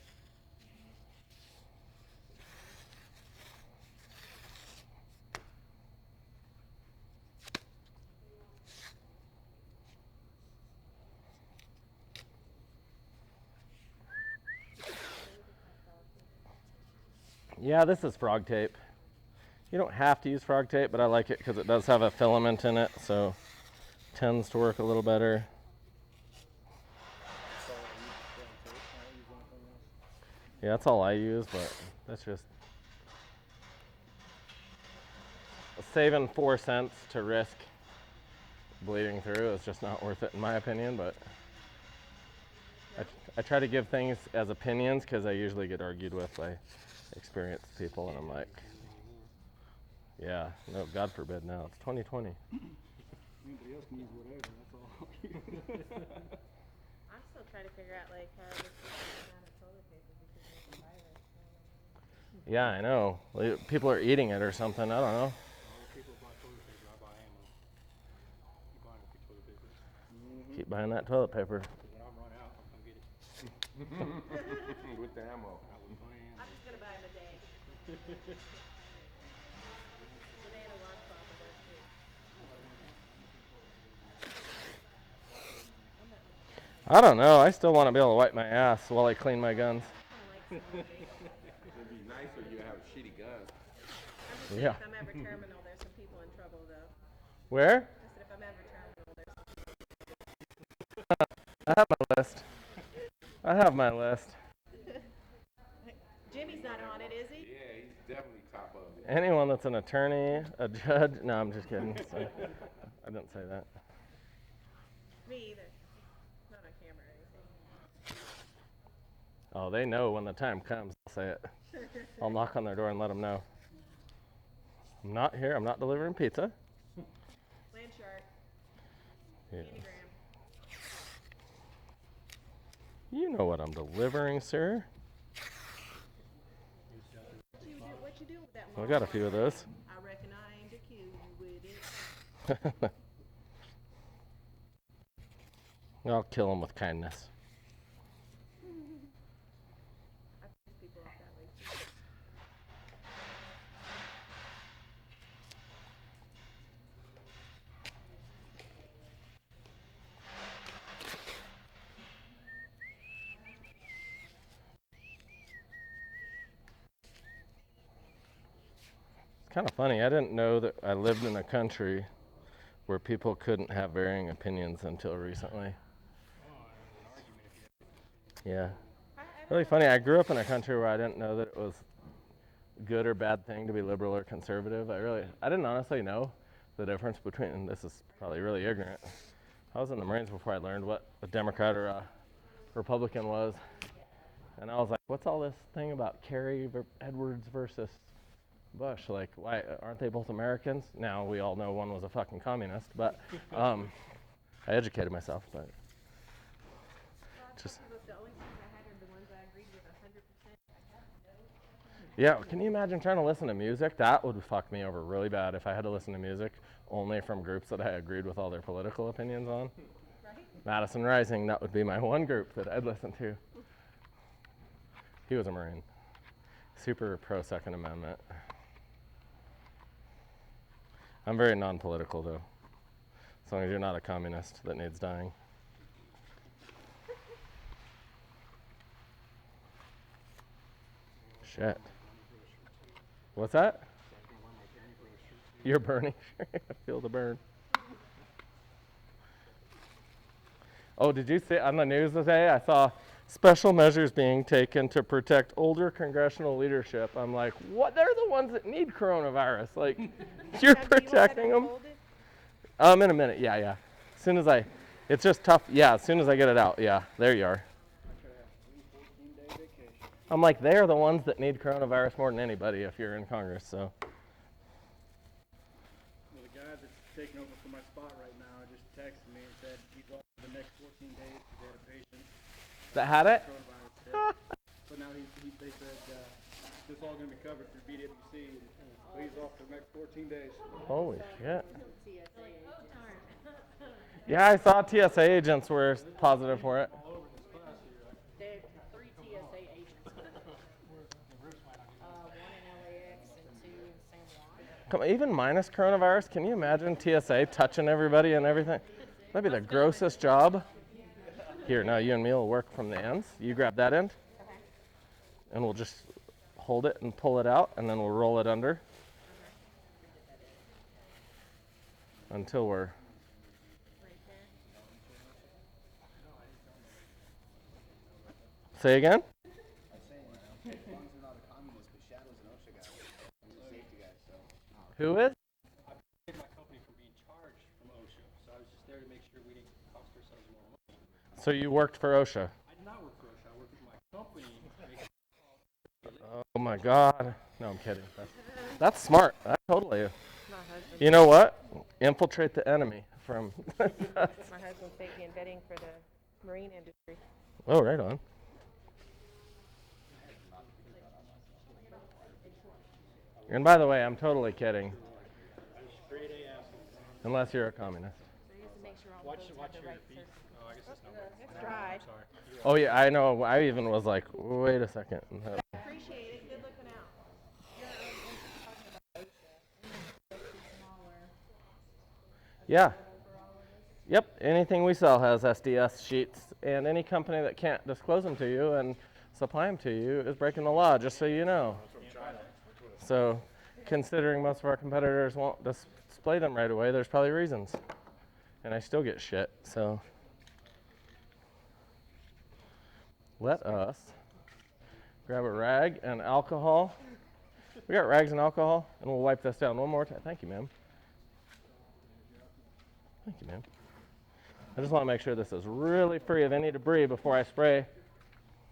Yeah, this is frog tape. You don't have to use frog tape, but I like it because it does have a filament in it, so tends to work a little better. Yeah, that's all I use, but that's just saving 4 cents to risk bleeding through is just not worth it in my opinion, but I try to give things as opinions because I usually get argued with by experienced people, and I'm like, yeah, no, God forbid now. It's 2020. Anybody else can use whatever, that's all. I'm still trying to figure out like how this is out of toilet paper because of the virus. Yeah, I know. People are eating it or something. I don't know. People buy toilet paper, I buy ammo. You buying a toilet paper? Keep buying that toilet paper. When I run out, I'll come get it. With the ammo. I'm just gonna buy him a day. Today the launch off of those too. I don't know. I still want to be able to wipe my ass while I clean my guns. It'd It'd be nicer you have a shitty gun. Yeah. If I'm ever terminal, there's some people in trouble though. Where? I said if I'm ever terminal, there's I have my list. I have my list. Jimmy's not on it, is he? Yeah, he's definitely top of it. Anyone that's an attorney, a judge. No, I'm just kidding. So, I didn't say that. Me either. Not on camera or anything. Oh, they know when the time comes. I'll say it. I'll knock on their door and let them know. I'm not here. I'm not delivering pizza. Land shark. Yeah. Candygram. You know what I'm delivering, sir. What you do with that I got a few of those. I reckon I ain't to kill you with it. I'll kill them with kindness. I piss people off that way too. It's kind of funny. I didn't know that I lived in a country where people couldn't have varying opinions until recently. Yeah. Really funny. I grew up in a country where I didn't know that it was a good or bad thing to be liberal or conservative. I didn't honestly know the difference between, and this is probably really ignorant. I was in the Marines before I learned what a Democrat or a Republican was. And I was like, what's all this thing about Kerry Edwards versus Bush? Like, why aren't they both Americans? Now we all know one was a fucking communist, but I educated myself, but just. The only things I had are the ones I agreed with 100%. Yeah, can you imagine trying to listen to music? That would fuck me over really bad if I had to listen to music only from groups that I agreed with all their political opinions on. Right? Madison Rising, that would be my one group that I'd listen to. He was a Marine. Super pro Second Amendment. I'm very non-political though, as long as you're not a communist that needs dying. Shit. What's that? You're burning. I feel the burn. Oh, did you see on the news today? I saw special measures being taken to protect older congressional leadership. I'm like, what? They're the ones that need coronavirus. Like, you're protecting them. In a minute. Yeah. As soon as it's just tough. Yeah, as soon as I get it out. Yeah, there you are. I'm like, they are the ones that need coronavirus more than anybody if you're in Congress, so. Well, the guy that's taking over for my spot right now just texted me and said he's off for the next 14 days because they had a patient That had it? coronavirus. But now they said this all going to be covered through BWC. So he's off for the next 14 days. Holy shit. Yeah, I saw TSA agents were positive for it. There are 3 TSA agents. One in LAX and 2 in San Juan. Come, even minus coronavirus, can you imagine TSA touching everybody and everything? That'd be the grossest job. Here, now you and me will work from the ends. You grab that end, and we'll just hold it and pull it out, and then we'll roll it under. until we're. Right there. Say again? Who is? Saved my company from being charged from OSHA, so I was just there to make sure we didn't cost ourselves more money. So you worked for OSHA? I did not work for OSHA. I worked with my company. Oh my God. No, I'm kidding. That's smart. That totally. You know what? Infiltrate the enemy from. My husband's safety and vetting for the marine industry. Oh, right on. And by the way, I'm totally kidding. Unless you're a communist. Watch your feet. Oh, I guess that's not right. It's dry. Sorry. Oh yeah, I know. I even was like, wait a second. Appreciate it. Good looking out. Yeah. Yep. Anything we sell has SDS sheets, and any company that can't disclose them to you and supply them to you is breaking the law. Just so you know. So, considering most of our competitors won't display them right away, there's probably reasons. And I still get shit. So, let us grab a rag and alcohol. We got rags and alcohol, and we'll wipe this down one more time. Thank you, ma'am. Thank you, ma'am. I just want to make sure this is really free of any debris before I spray.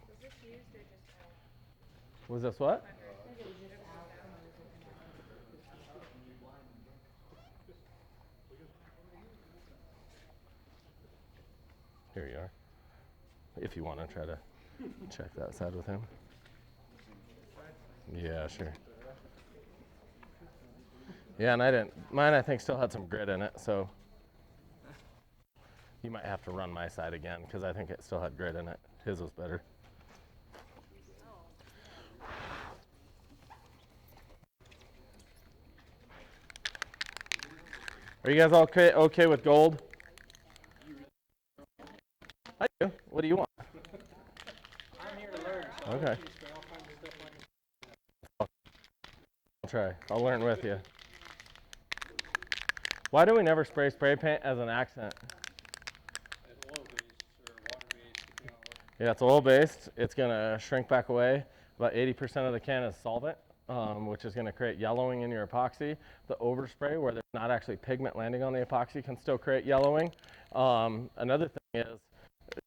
Was this used or just Was this what? Here you are. If you want to try to check that side with him. Yeah, sure. Yeah, and I didn't. Mine, I think, still had some grit in it, so you might have to run my side again because I think it still had grit in it. His was better. Are you guys all okay with gold? I do. What do you want? I'm here to learn. So Okay. I'll spray all kinds of stuff on I'll try. I'll learn with you. Why do we never spray paint as an accent? oil-based or water-based, depending on what. Yeah, it's oil-based. It's going to shrink back away. About 80% of the can is solvent, which is going to create yellowing in your epoxy. The overspray, where there's not actually pigment landing on the epoxy, can still create yellowing. Another thing is,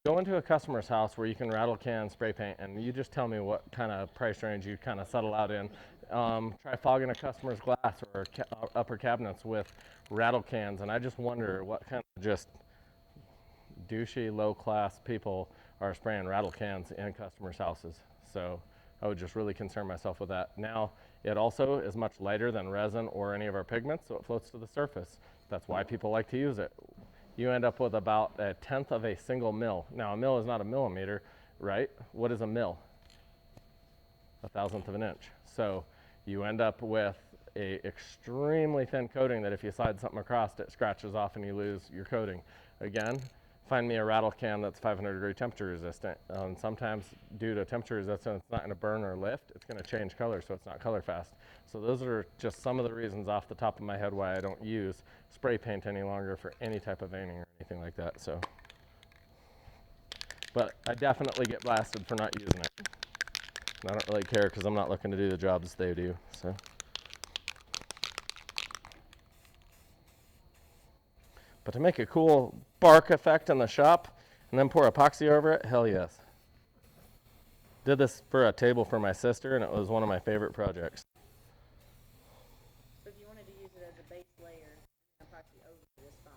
go into a customer's house where you can rattle can spray paint, and you just tell me what kind of price range you kind of settle out in. Try fogging a customer's glass or upper cabinets with rattle cans, and I just wonder what kind of just douchey, low-class people are spraying rattle cans in customers' houses. So I would just really concern myself with that. Now, it also is much lighter than resin or any of our pigments, so it floats to the surface. That's why people like to use it. You end up with about 1/10 of a single mil. Now, a mil is not a millimeter, right? What is a mil? 1/1000 of an inch. So you end up with a extremely thin coating that if you slide something across, it scratches off and you lose your coating. Again, find me a rattle can that's 500-degree temperature resistant. Sometimes due to temperature resistance, it's not going to burn or lift. It's going to change color, so it's not color fast. So those are just some of the reasons off the top of my head why I don't use spray paint any longer for any type of veining or anything like that. So, but I definitely get blasted for not using it. And I don't really care because I'm not looking to do the jobs they do. So. But to make a cool bark effect in the shop and then pour epoxy over it, hell yes. Did this for a table for my sister, and it was one of my favorite projects. So if you wanted to use it as a base layer, epoxy over it is fine.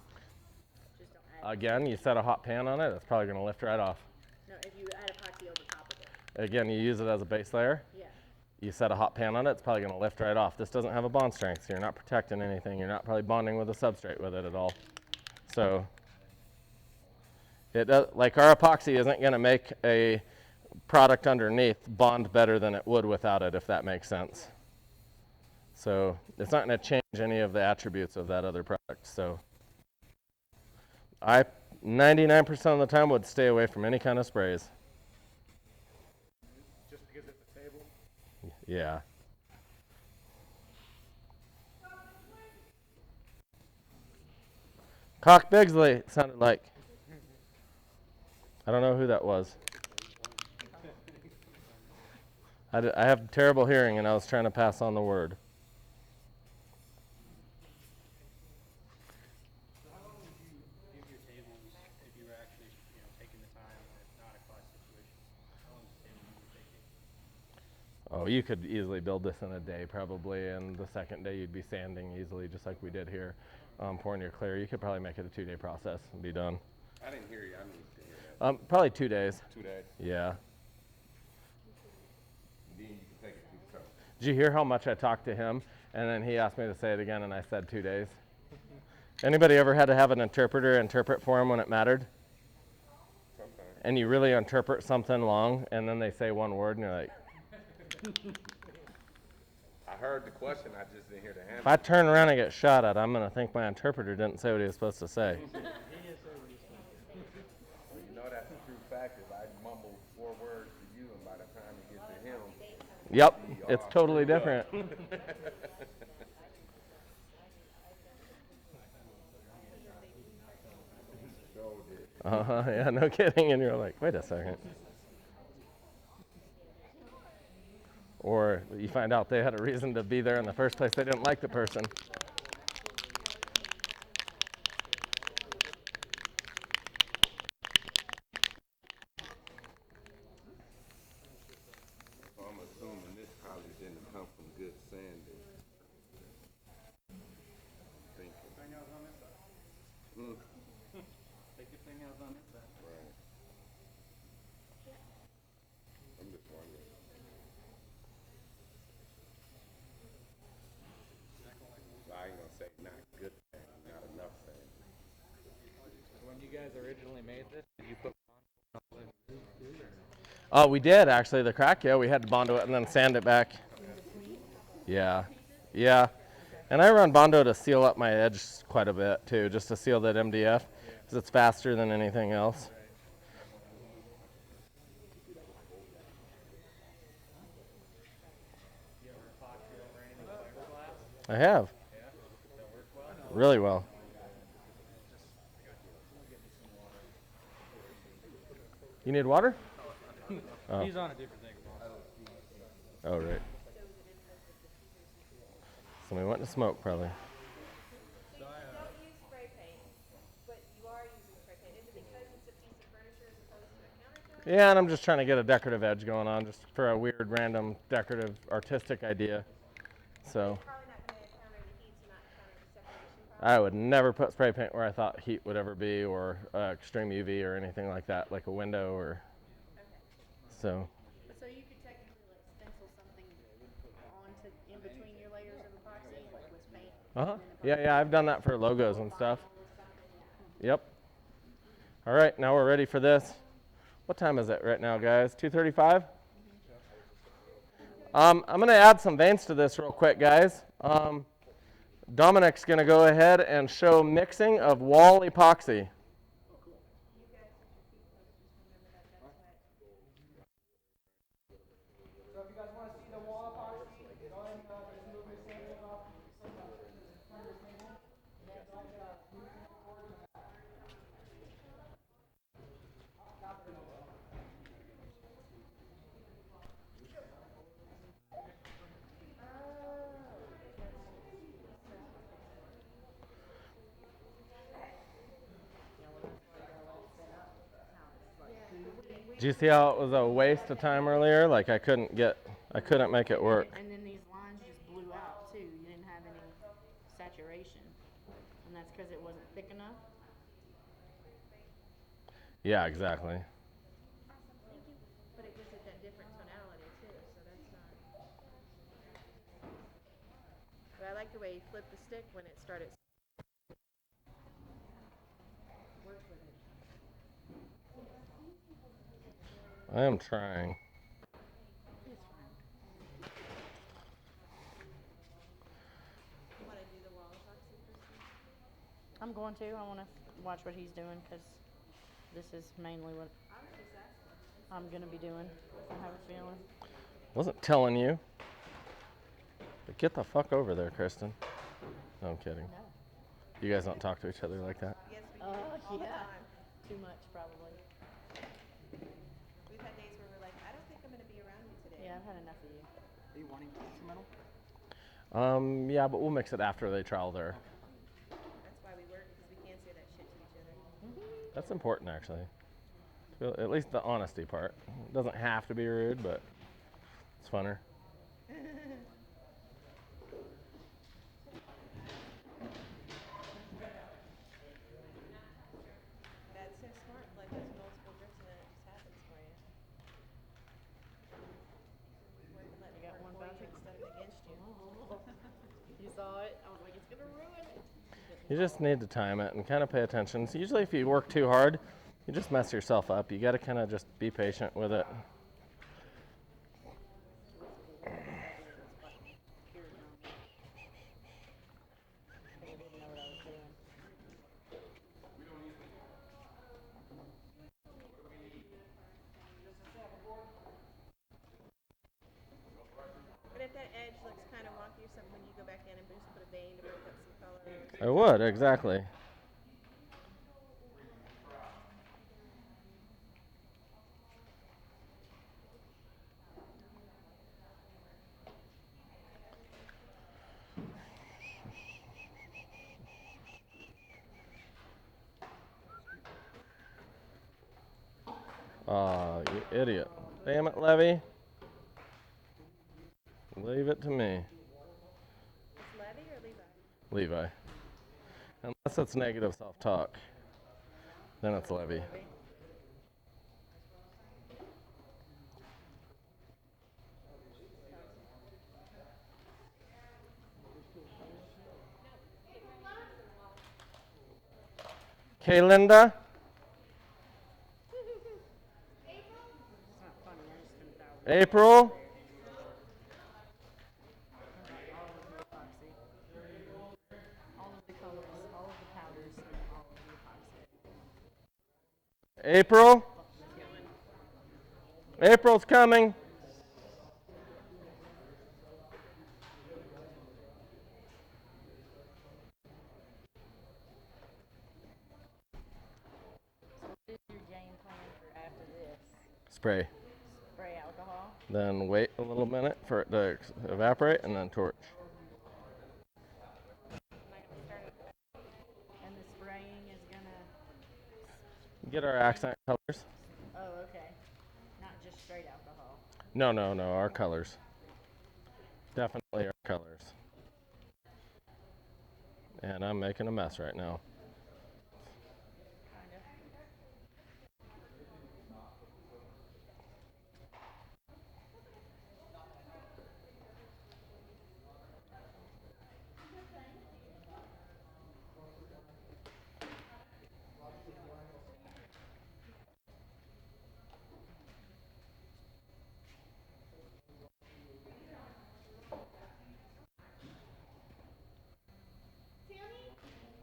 Just don't add. Again, you set a hot pan on it, it's probably going to lift right off. No, if you add epoxy over top of it. Again, you use it as a base layer. Yeah. You set a hot pan on it, it's probably going to lift right off. This doesn't have a bond strength, so you're not protecting anything. You're not probably bonding with the substrate with it at all. So, it does, like our epoxy isn't going to make a product underneath bond better than it would without it, if that makes sense. So, it's not going to change any of the attributes of that other product. So, I 99% of the time would stay away from any kind of sprays. Just because it's a table? Yeah. Cock Bigsley, it sounded like. I don't know who that was. I have terrible hearing, and I was trying to pass on the word. So how long would you give your tables if you were actually, taking the time or not a class situation? How long does the table usually take you? Oh, you could easily build this in a day probably, and the second day you'd be sanding easily, just like we did here, pouring your clear. You could probably make it a 2-day process and be done. I didn't hear you. I need to hear that. Probably 2 days. 2 days. Yeah. Then you can take it to the top. Did you hear how much I talked to him? And then he asked me to say it again, and I said 2 days. Anybody ever had to have an interpreter interpret for him when it mattered? Sometimes. And you really interpret something long, and then they say one word, and you're like, I heard the question. I just didn't hear the if answer. I turn around and get shot at, I'm going to think my interpreter didn't say what he was supposed to say. Well, you know that's the true fact is I mumbled 4 words to you, and by the time you get to him, Yep, it's totally different. Yeah, no kidding. And you're like, wait a second. Or you find out they had a reason to be there in the first place. They didn't like the person. so I'm assuming this probably didn't come from good sanding. Thinking. Thing else on this side. Take your thing else on this side. Right. I'm just wondering. So I ain't gonna say not good sanding, not enough sanding. When you guys originally made this, did you put Oh, we did actually. The crack, yeah, we had to Bondo it and then sand it back. Yeah, yeah. And I run Bondo to seal up my edge quite a bit too, just to seal that MDF, because it's faster than anything else. you ever epoxy over anything fiberglass? I have, Yeah? That worked well? really well. You need water? Oh. He's on a different thing. Oh, right. Somebody went to smoke, probably. So you don't use spray paint, but you are using spray paint. Is it because it's a piece of furniture as opposed to a countertop? Yeah, and I'm just trying to get a decorative edge going on, just for a weird, random, decorative, artistic idea. So It's probably not going to counter the heat, so not counter the separation problem. I would never put spray paint where I thought heat would ever be, or extreme UV, or anything like that, like a window, or so. So you could technically like stencil something onto in between your layers of epoxy, like with paint. Yeah, I've done that for logos and stuff. Yep. All right, now we're ready for this. What time is it right now, guys? 2:35? I'm going to add some veins to this real quick, guys. Dominic's going to go ahead and show mixing of wall epoxy. So if you guys want to see the wall epoxy, go ahead and just move this sample off some of this table. And then don't move the cord in the back. Do you see how it was a waste of time earlier? Like I couldn't make it work. And then these lines just blew out too. You didn't have any saturation, and that's because it wasn't thick enough. Yeah, exactly. But it gives it that different tonality too, so that's not. But I like the way you flip the stick when it started. Work with it. I am trying. You want to do the wall epoxy first? I'm going to. I want to watch what he's doing because this is mainly what I was just asking. I'm going to be doing. I have a feeling. Wasn't telling you. But get the fuck over there, Kristen. No, I'm kidding. No. You guys don't talk to each other like that? Yes, we do, all the Yeah. time. Too much, probably. We've had days where we're like, I don't think I'm gonna be around you today. Yeah, I've had enough of you. Are you wanting instrumental? Yeah, but we'll mix it after they trial there. That's why we work, because we can't say that shit to each other. That's important, actually. At least the honesty part. It doesn't have to be rude, but it's funner. That's so smart, like there's multiple drips and then it just happens for you. Work and let You got work one for about you to- instead of against you. You saw it? I was like, it's gonna ruin it. You just need to time it and kind of pay attention. So usually if you work too hard, you just mess yourself up. You got to kind of just be patient with it. I didn't know what I was doing. But if that edge looks kind of wonky or something, when you go back in and just put a vein to break up some color. I would, exactly. Aw, you idiot. Damn it, Levy. Leave it to me. It's Levy or Levi? Levi. Unless it's negative self-talk, then it's Levy. Okay, Linda. It's not funny. I just spent $1,000. April. All of the epoxy. All of the colors, all of the powders, and all of the epoxy. April. April's coming. What is your game plan for after this? Spray. Spray alcohol? Then wait a little minute for it to evaporate and then torch. And the spraying is gonna. Get our accent colors. Oh, okay. Not just straight alcohol. No, our colors. Definitely our colors. And I'm making a mess right now. Kinda.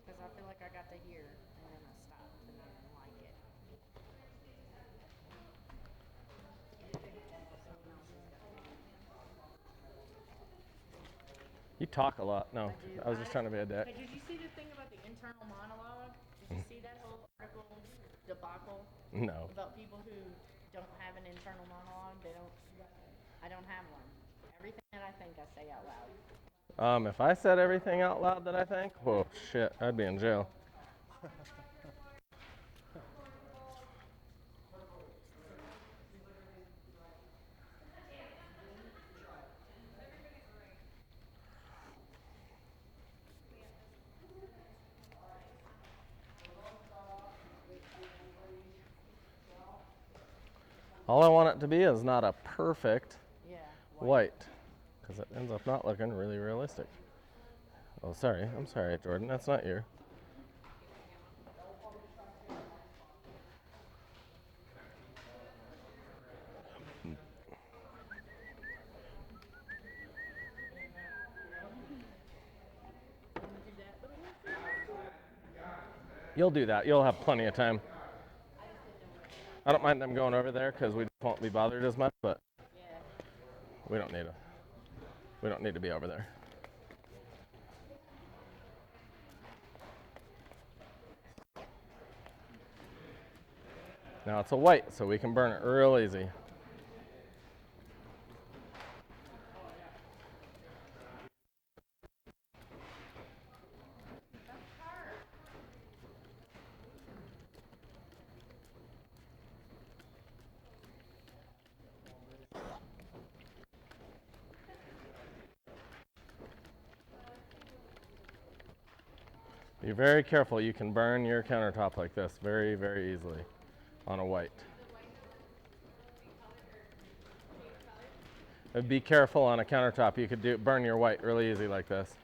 Because I feel like I got to here and then I stopped and I didn't like it. You talk a lot. No, do. I was just trying to be a dick. Hey, did you see the thing about the internal monologue? Did you see that whole article debacle No. about people who don't have an internal monologue? I don't have one. Everything that I think I say out loud. If I said everything out loud that I think, whoa, shit, I'd be in jail. All I want it to be is not a perfect Yeah. white, because it ends up not looking really realistic. Oh, sorry. I'm sorry, Jordan. That's not you. You'll do that. You'll have plenty of time. I don't mind them going over there because we won't be bothered as much, but we don't need to be over there. Now it's a white, so we can burn it real easy. Be very careful. You can burn your countertop like this very, very easily on a white. Be careful on a countertop. You could burn your white really easy like this.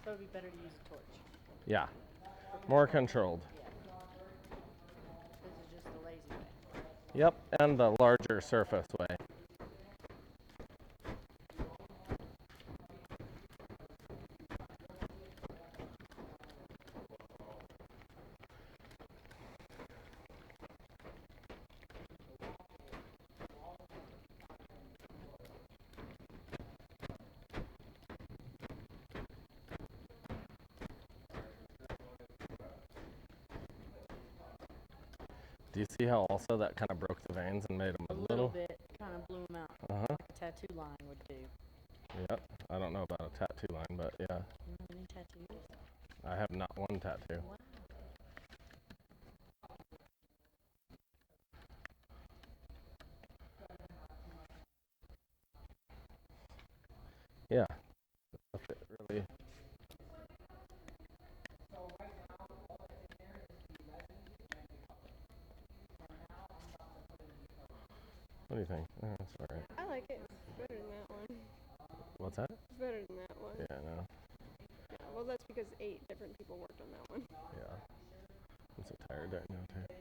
So it'd be better to use a torch. Yeah, more controlled. This is just the lazy way. Yep, and the larger surface way. Do you see how also that kind of broke the veins and made them A a little little? bit kind of blew them out. Uh-huh. Like a tattoo line would do. Yep. I don't know about a tattoo line, but yeah. You don't have any tattoos? I have not one tattoo. Wow. Yeah. Stuff it really. What do you think? That's all right. I like it. It's better than that one. What's that? It's better than that one. Yeah, I know. Yeah, well, that's because 8 different people worked on that one. Yeah. I'm so tired right now, too.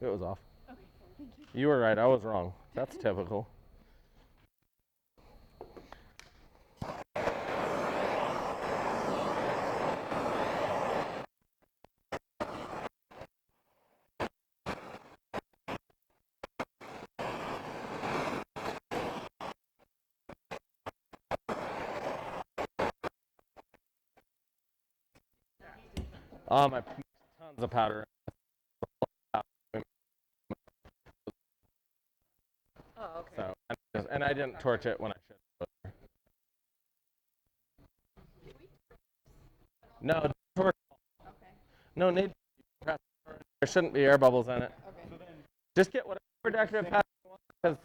It was off. Okay, thank you. You were right. I was wrong. That's typical. I put tons of powder. Oh, okay. So, and I didn't torch it when I should. No, don't torch. Okay. No need. There shouldn't be air bubbles in it. Okay. Just get whatever decorative pattern you want, because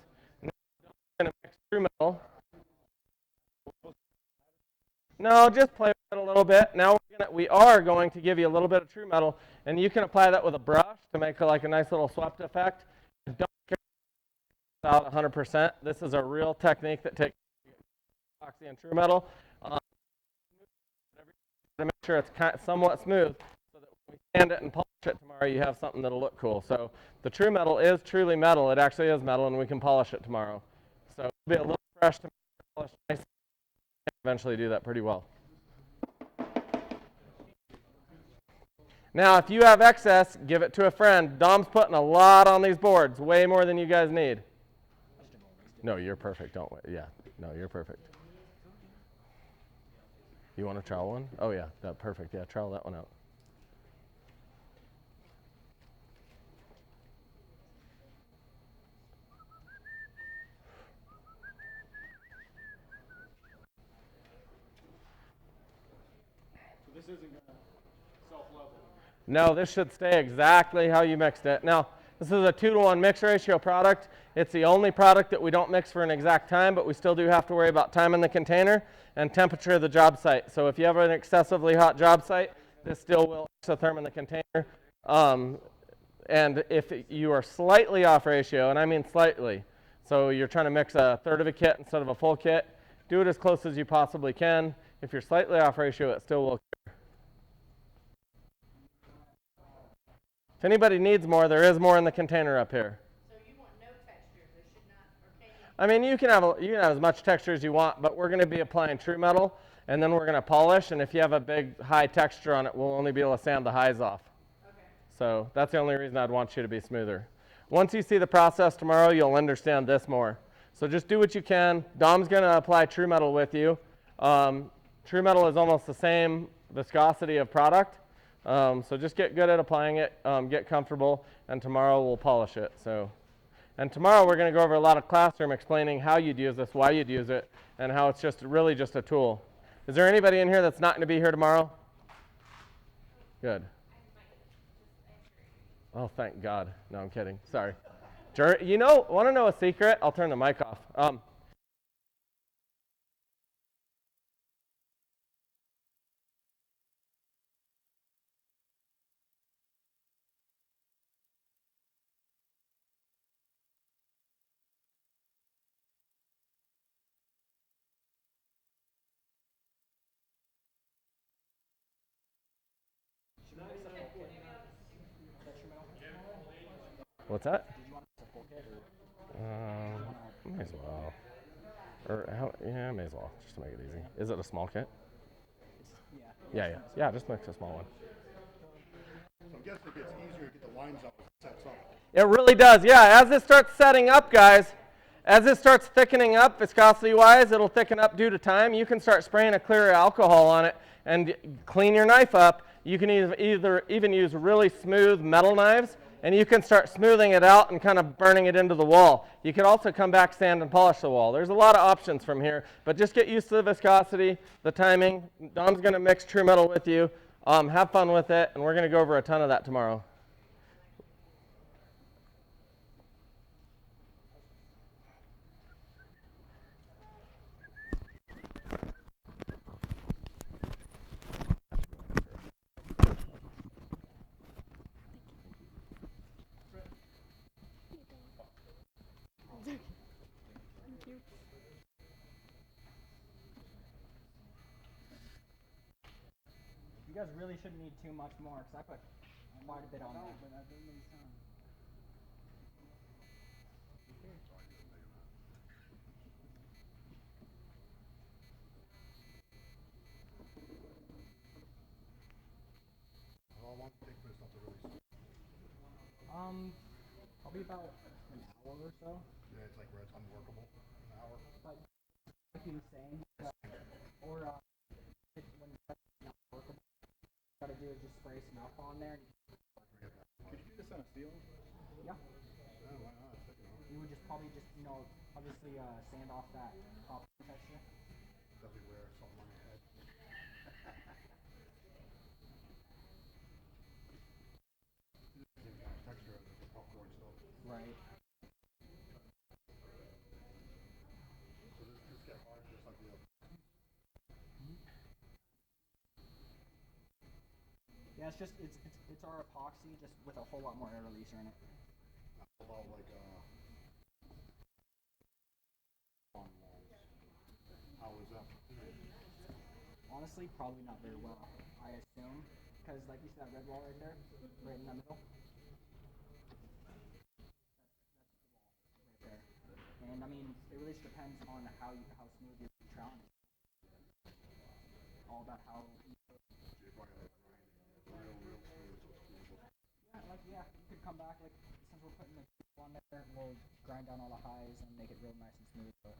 now we're going to mix true metal. No, just play with it a little bit. Now we are going to give you a little bit of true metal, and you can apply that with a brush to make like a nice little swept effect. Don't get out 100%. This is a real technique that takes epoxy and true metal. To make sure it's somewhat smooth, so that when we sand it and polish it tomorrow, you have something that'll look cool. So the true metal is truly metal. It actually is metal, and we can polish it tomorrow. So it'll be a little fresh to polish nice. Eventually do that pretty well. Now, if you have excess, give it to a friend. Dom's putting a lot on these boards, way more than you guys need. No, you're perfect. Don't wait. Yeah, no, you're perfect. You want to trowel one? Oh yeah, that perfect. Yeah, trowel that one out. So this isn't going to self-level? No, this should stay exactly how you mixed it. Now, this is a 2-to-1 mix ratio product. It's the only product that we don't mix for an exact time, but we still do have to worry about time in the container and temperature of the job site. So if you have an excessively hot job site, this still will isotherm in the container. And if you are slightly off ratio, and I mean slightly, so you're trying to mix a third of a kit instead of a full kit, do it as close as you possibly can. If you're slightly off ratio, it still will cure. If anybody needs more, there is more in the container up here. So you want no texture, there should not, or can you? I mean, you can have as much texture as you want, but we're going to be applying true metal, and then we're going to polish. And if you have a big high texture on it, we'll only be able to sand the highs off. Okay. So that's the only reason I'd want you to be smoother. Once you see the process tomorrow, you'll understand this more. So just do what you can. Dom's going to apply true metal with you. True metal is almost the same viscosity of product. So just get good at applying it, get comfortable, and tomorrow we'll polish it. And tomorrow we're going to go over a lot of classroom explaining how you'd use this, why you'd use it, and how it's just really just a tool. Is there anybody in here that's not going to be here tomorrow? Good. Oh, thank God. No, I'm kidding. Sorry. You know, want to know a secret? I'll turn the mic off. What's that? May as well. Yeah, may as well, just to make it easy. Is it a small kit? Yeah, just mix a small one. So I guess it gets easier to get the lines up as it sets up. It really does, yeah. As it starts setting up, guys, as it starts thickening up viscosity-wise, it'll thicken up due to time. You can start spraying a clear alcohol on it and clean your knife up. You can even use really smooth metal knives, and you can start smoothing it out and kind of burning it into the wall. You can also come back, sand, and polish the wall. There's a lot of options from here, but just get used to the viscosity, the timing. Dom's going to mix true metal with you. Have fun with it, and we're going to go over a ton of that tomorrow. Thank you. You guys really shouldn't need too much more, because I put quite a bit on there. long does it take for this stuff to really set? Probably about an hour or so. Yeah, it's like where it's unworkable in an hour. Like he was saying, or when it's not workable, what you gotta do is just spray some alcohol on there. Could you do this on a ceiling? Yeah. Yeah, why not? It's taking off. You would just probably just, obviously sand off that top texture. Definitely wear something on your head. Same kind of texture as the popcorn stuff. Right. So this get hard just like the other. Yeah, it's our epoxy just with a whole lot more air releaser in it. How about like on walls? How is that? Honestly, probably not very well, I assume, because like you see that red wall right there, right in the middle. That's the wall, right there. And I mean, it really just depends on how smooth your trout is. All about how. Yeah, you could come back like since we're putting the on there, we'll grind down all the highs and make it real nice and smooth. But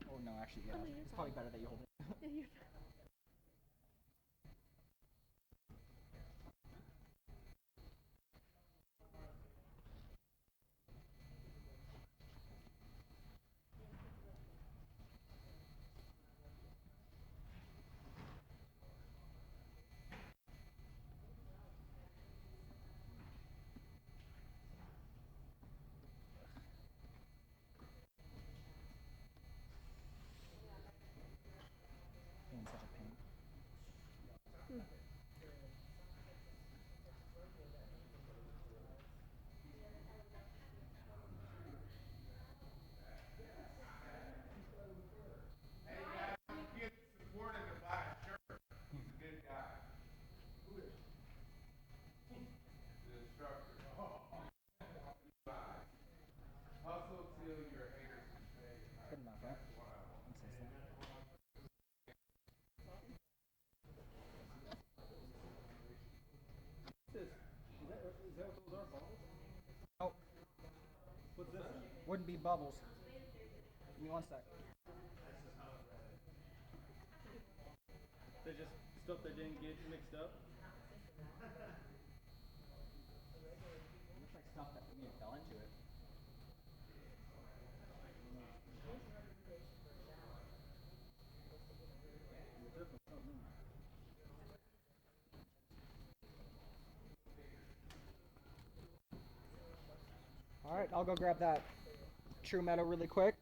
oh no, actually, yeah, it's probably better that you hold it. Being such a pain. Get supported to buy a shirt. He's a good guy. Who is? The instructor. Hustle till your haters is paid. Good enough, right? That's what I want. Is that what those are, bottles? Oh, What's this? wouldn't be bubbles. Give me 1 sec. They're just stuff that didn't get mixed up. It looks like stuff that fell into it. Alright, I'll go grab that True Metal really quick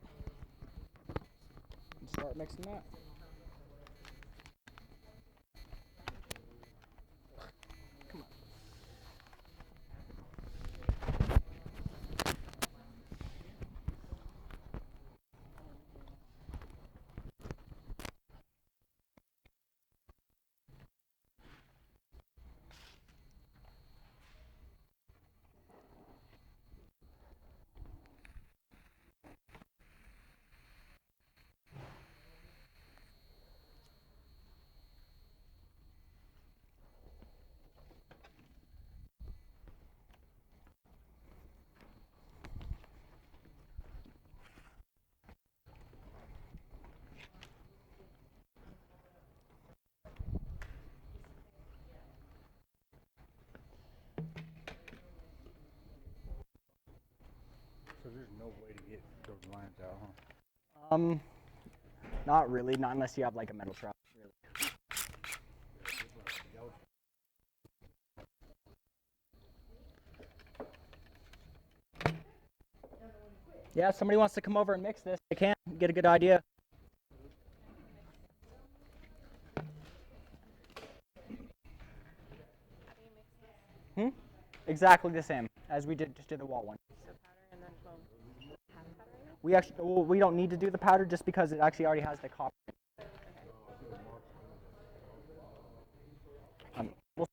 and start mixing that. Come on. So there's no way to get those lines out, huh? Not really, not unless you have like a metal trap, really. Yeah, if somebody wants to come over and mix this, they can get a good idea. Exactly the same as we just did the wall one. We actually, well, we don't need to do the powder just because it actually already has the copper. We'll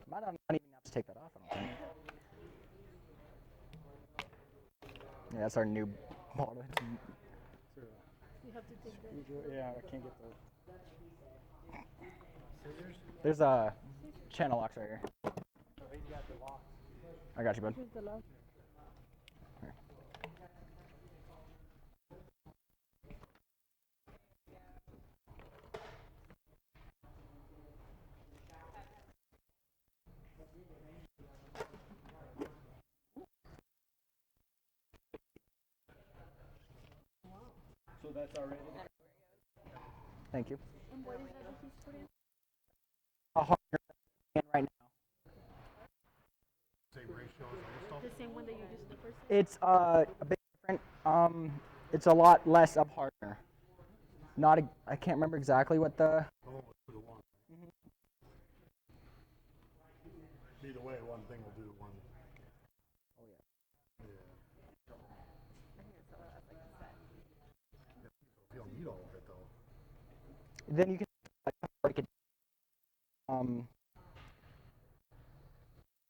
might not even have to take that off, I don't think. That's our new bottle. You have to take the. Yeah, I can't get the scissors. There's a channel locks right here. Oh, he's got the lock. I got you, bud. Here's the lock. So that's already. Thank you. And what is that that he's put in? A hardener in right now. The same one that you used the first time? It's a bit different. It's a lot less of hardener. Not a, I can't remember exactly what the. Either way, one thing will do one. Oh yeah. If you don't need all of it though. Then you can break it.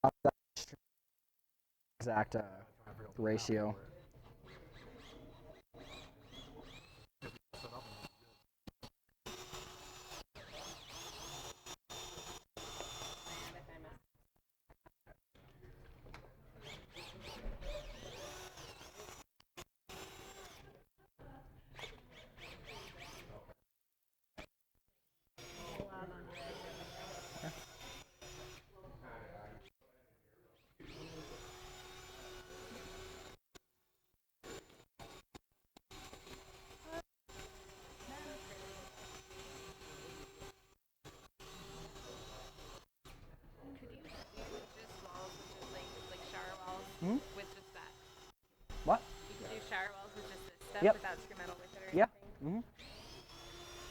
Not that exact ratio. Hmm? With just that. What? You can do shower walls with just this stuff Yep. without metal with it or Yeah. anything.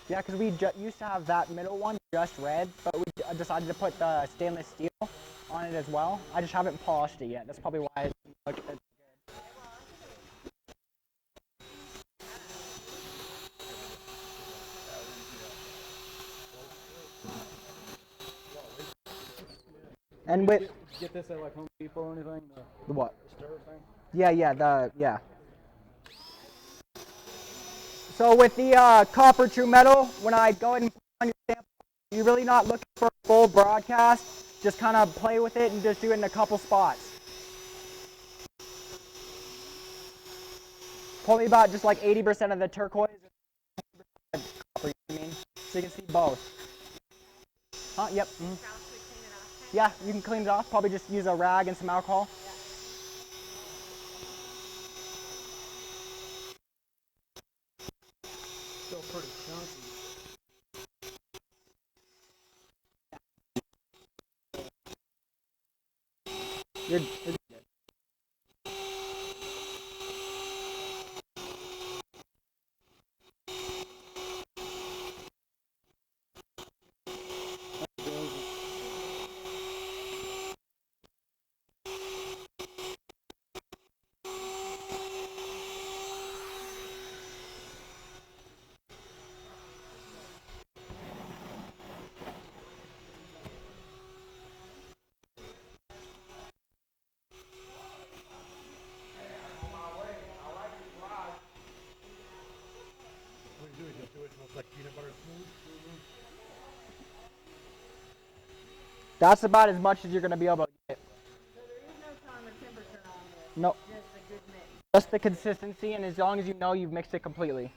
Yeah, because we used to have that middle one just red, but we decided to put the stainless steel on it as well. I just haven't polished it yet. That's probably why it doesn't look as good. And with Get this at like Home Depot or anything? the what? Stir thing? Yeah. So with the copper true metal, when I go ahead and put on your sample, you're really not looking for a full broadcast. Just kind of play with it and just do it in a couple spots. Probably about just like 80% of the turquoise and copper, you know what I mean? So you can see both. Huh? Yep. Yeah, you can clean it off. Probably just use a rag and some alcohol. Still pretty chunky. You're good. What do? Just do it so it's like peanut butter smooth? That's about as much as you're going to be able to get. So there is no time or temperature on this. Nope. Just a good mix. Just the consistency, and as long as you know you've mixed it completely.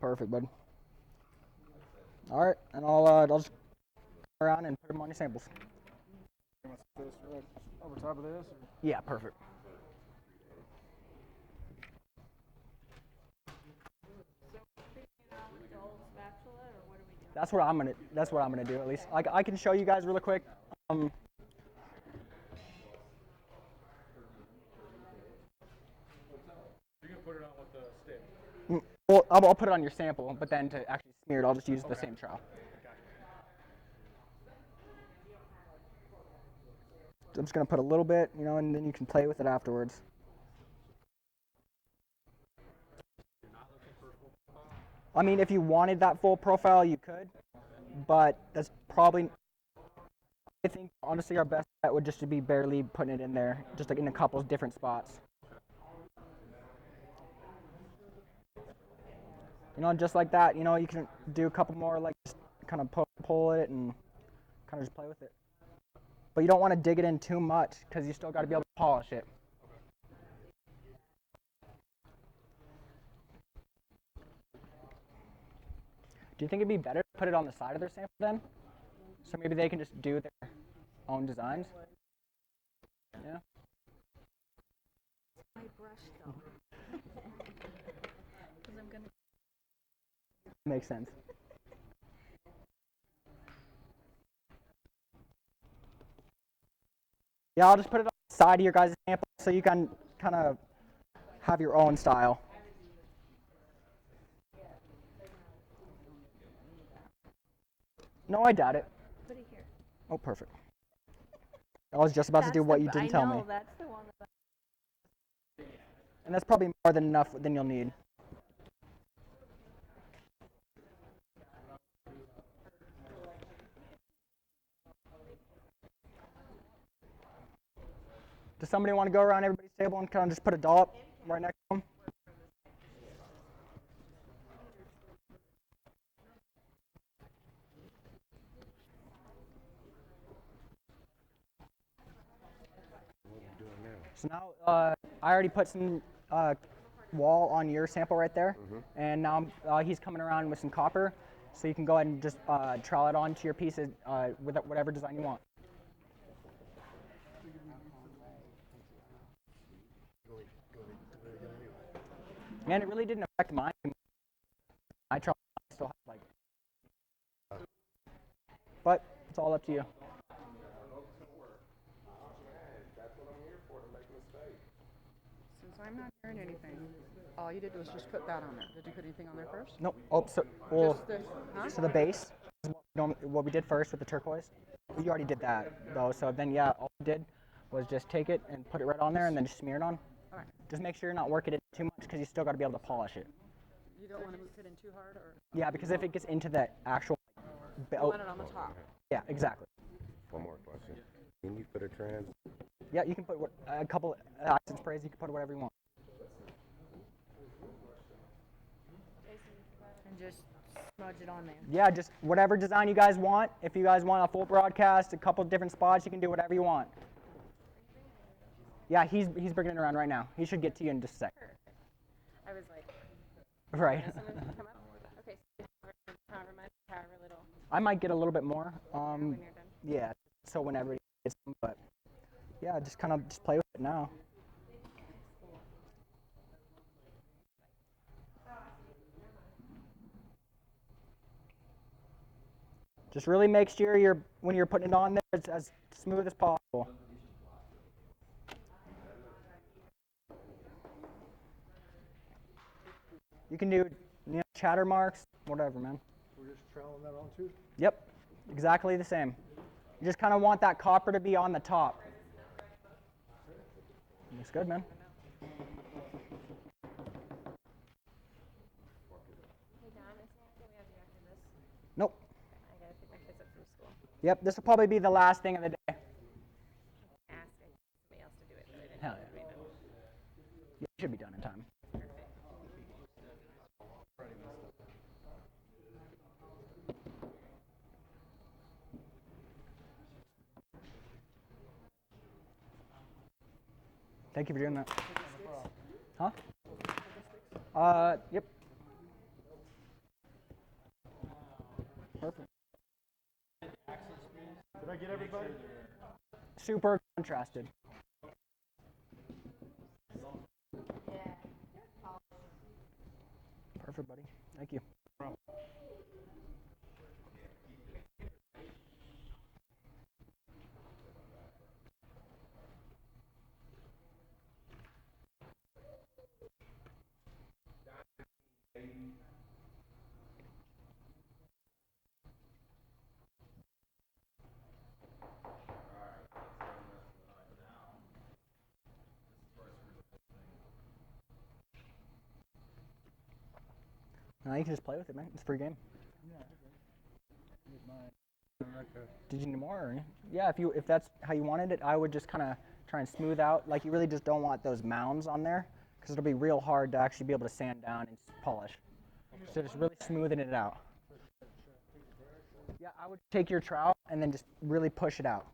Perfect, bud. All right, and I'll just come around and put them on your samples. You want this right over top of this? Or? Yeah, perfect. That's what I'm gonna do at least. I can show you guys really quick. You can put it on with the stick. Well, I'll put it on your sample, but then to actually smear it, I'll just use the same trowel. So I'm just gonna put a little bit, and then you can play with it afterwards. I mean, if you wanted that full profile, you could, but that's probably I think honestly our best bet would just to be barely putting it in there, just like in a couple different spots. You know, just like that. You know, you can do a couple more, like just kind of pull it and kind of just play with it. But you don't want to dig it in too much because you still got to be able to polish it. Do you think it'd be better to put it on the side of their sample then? So maybe they can just do their own designs? Yeah. My brush though. Because I'm gonna. Makes sense. Yeah, I'll just put it on the side of your guys' sample so you can kind of have your own style. No, I doubt it. Put it here. Oh, perfect. I was just about to do what you didn't tell me. I know, that's the one that And that's probably more than enough than you'll need. Does somebody want to go around everybody's table and kind of just put a dollop right next to them? So now I already put some wall on your sample right there, and now he's coming around with some copper, so you can go ahead and just trowel it onto your pieces with whatever design you want. And it really didn't affect mine. I still have like, but it's all up to you. Since I'm not hearing anything, all you did was just put that on there. Did you put anything on there first? Nope. Oh, so well, Just the, huh? so the base is what we did first with the turquoise. You already did that though. So then yeah, all we did was just take it and put it right on there and then just smear it on. All right. Just make sure you're not working it too much because you still got to be able to polish it. You don't want to put in too hard, or Yeah, because if it gets into the actual. you want it on the top. Yeah, exactly. One more question. Can you put a trans? Yeah, you can put a couple accent sprays. You can put whatever you want. and just smudge it on there. Yeah, just whatever design you guys want. If you guys want a full broadcast, a couple different spots, you can do whatever you want. Yeah, he's bringing it around right now. He should get to you in just a sec. I was like, Right. does someone come up? Okay, so however much, however little. I might get a little bit more. When you're done. Yeah, so whenever he gets them, but yeah, just kind of just play with it now. Just really make sure when you're putting it on there, it's as smooth as possible. You can do, chatter marks, whatever, man. We're just troweling that on too? Yep, exactly the same. You just kind of want that copper to be on the top. Looks good, man. Hey, Don, is there anything we have to do after this? Nope. I gotta pick my kids up from school. Yep, this will probably be the last thing of the day. Ask somebody else to do it. So I didn't Hell have to read them. Yeah, it should be done in time. Thank you for doing that. Huh? Yep. Perfect. Did I get everybody? Super contrasted. Perfect, buddy. Thank you. Now you can just play with it, man. It's a free game. Yeah. Here's mine. Did you need more? Or? Yeah, if that's how you wanted it, I would just kind of try and smooth out. Like, you really just don't want those mounds on there, because it'll be real hard to actually be able to sand down and polish. So just really smoothing it out. Yeah, I would take your trowel and then just really push it out.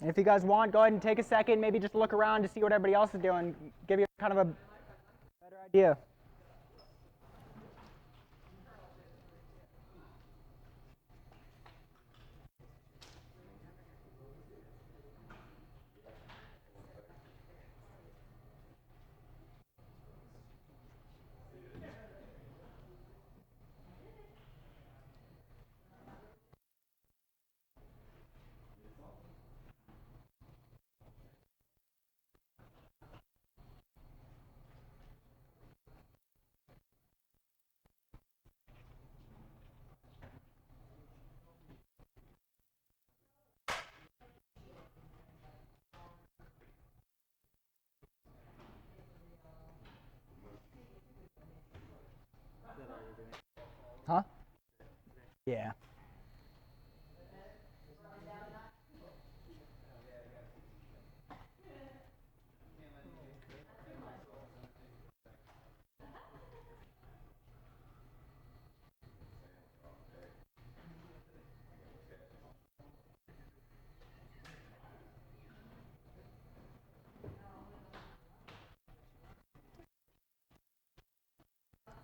And if you guys want, go ahead and take a second, maybe just look around to see what everybody else is doing, give you kind of a better idea. Huh? Yeah.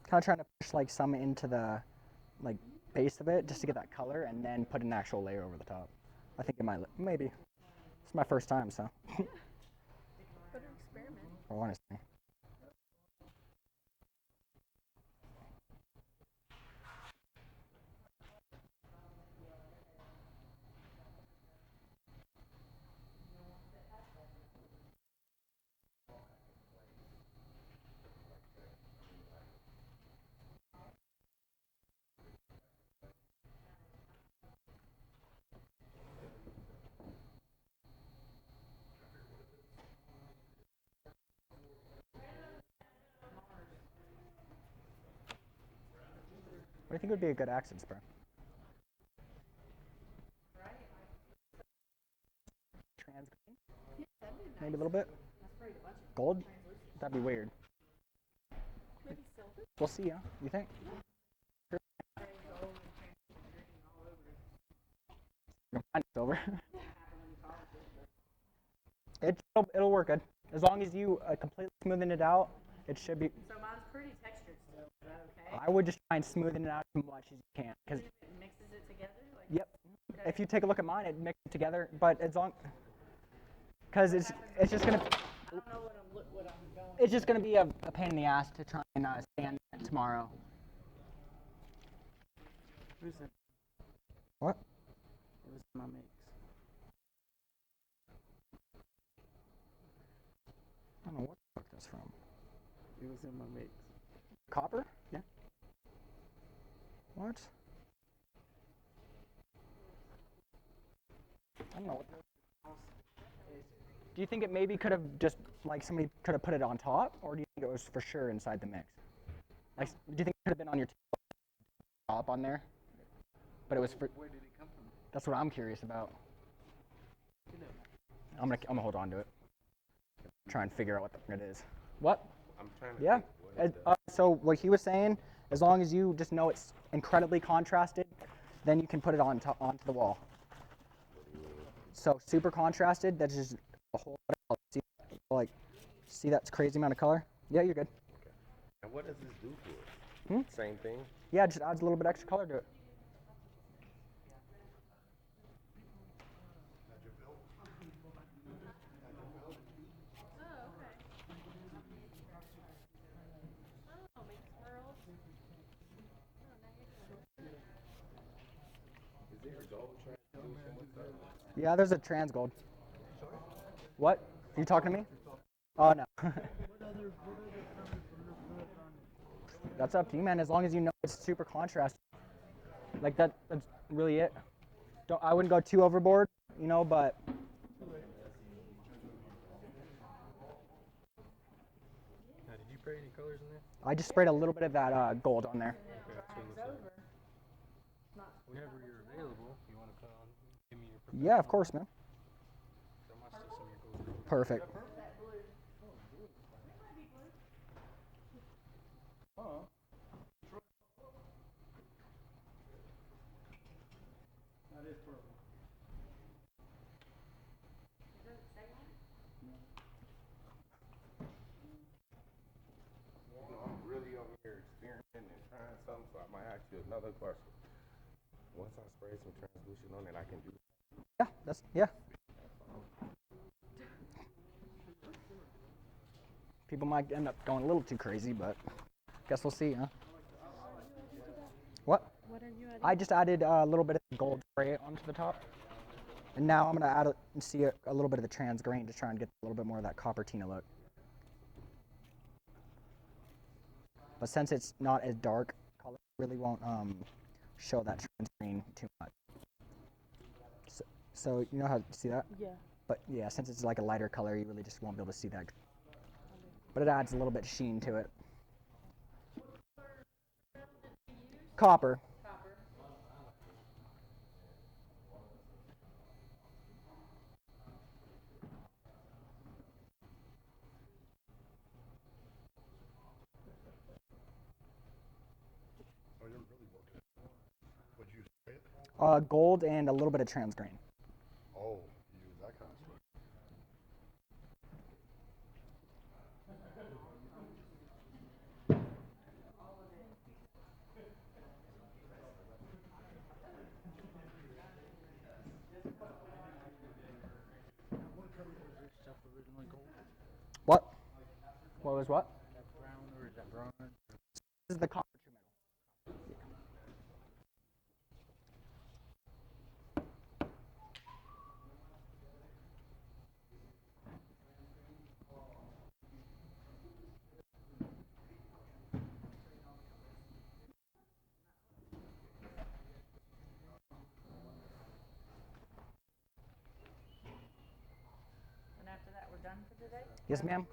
Kind of trying to push like some into the like base of it just to get that color, and then put an actual layer over the top. I think it might, maybe. It's my first time, so. Better experiment. Honestly. What do you think would be a good accent spray? Trans green? Yeah, that'd be nice. Maybe a little bit? Gold? That'd be weird. Maybe silver? We'll see, yeah. You think? Sure. Silver. It'll work good. As long as you completely smoothen it out, it should be. So mine's pretty textured still. Is that okay? I would just try and smoothen it out as much as you can. Cause It mixes it together? Like, yep. okay. If you take a look at mine, it mixes together, but as long, because it's just gonna. I don't know what I'm going. It's just gonna be a pain in the ass to try and sand it tomorrow. Who's it? What? It was my mix. I don't know what the fuck that's from. It was in my mix. Copper? Yeah. What? I don't know. Do you think it maybe could have just, like, somebody could have put it on top, or do you think it was for sure inside the mix? Like, do you think it could have been on your top on there? But it was for. Where did it come from? That's what I'm curious about. You know. I'm gonna hold on to it. Try and figure out what the fuck it is. What? I'm trying to Yeah. think what So what he was saying, as long as you just know it's incredibly contrasted, then you can put it onto the wall. So super contrasted, that's just a whole. like, see that crazy amount of color? Yeah, you're good. And what does this do for us? Hmm? Same thing? Yeah, it just adds a little bit extra color to it. Is there a gold translucent with that? Yeah, there's a trans gold. What? Are you talking to me? Oh, no. That's up to you, man. As long as you know it's super contrast. Like that's really it. I wouldn't go too overboard, you know, but Now, did you spray any colors in there? I just sprayed a little bit of that gold on there. Okay, that's what it looks like. Whenever you're available, if you want to come on, give me your Yeah, of course, man. Show my still some of your colors. Perfect. That is purple. You know, I'm really over here experimenting and trying something, so I might ask you another question. Once I spray some translucent on it, I can do it. Yeah. People might end up going a little too crazy, but guess we'll see, huh? What? What are you adding? I just added a little bit of gold spray onto the top. And now I'm going to add a little bit of the trans grain to try and get a little bit more of that copper tina look. But since it's not as dark color, it really won't show that trans green too much. So you know how to see that? Yeah. But yeah, since it's like a lighter color, you really just won't be able to see that. But it adds a little bit of sheen to it. Copper. Oh, you're really working it. Would you spray it? Gold and a little bit of trans grain. Oh, you use that kind of stuff. What color was this stuff originally gold? What? What was what? That brown or is that bronze? This is the copper true metal. And after that, we're done for today? Yes, ma'am.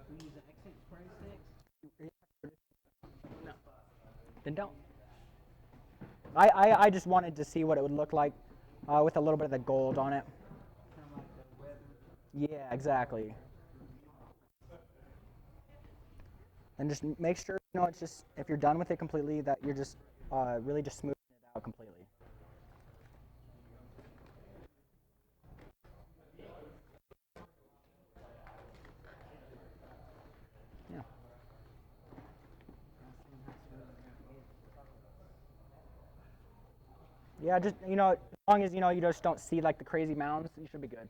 We use an exit spray stick. No. Then don't. I just wanted to see what it would look like with a little bit of the gold on it. Kind of like the weather. Yeah, exactly. And just make sure, you know, it's just, if you're done with it completely, that you're just really just smoothing it out completely. Yeah. Yeah, just, you know, as long as, you know, you just don't see like the crazy mounds, you should be good.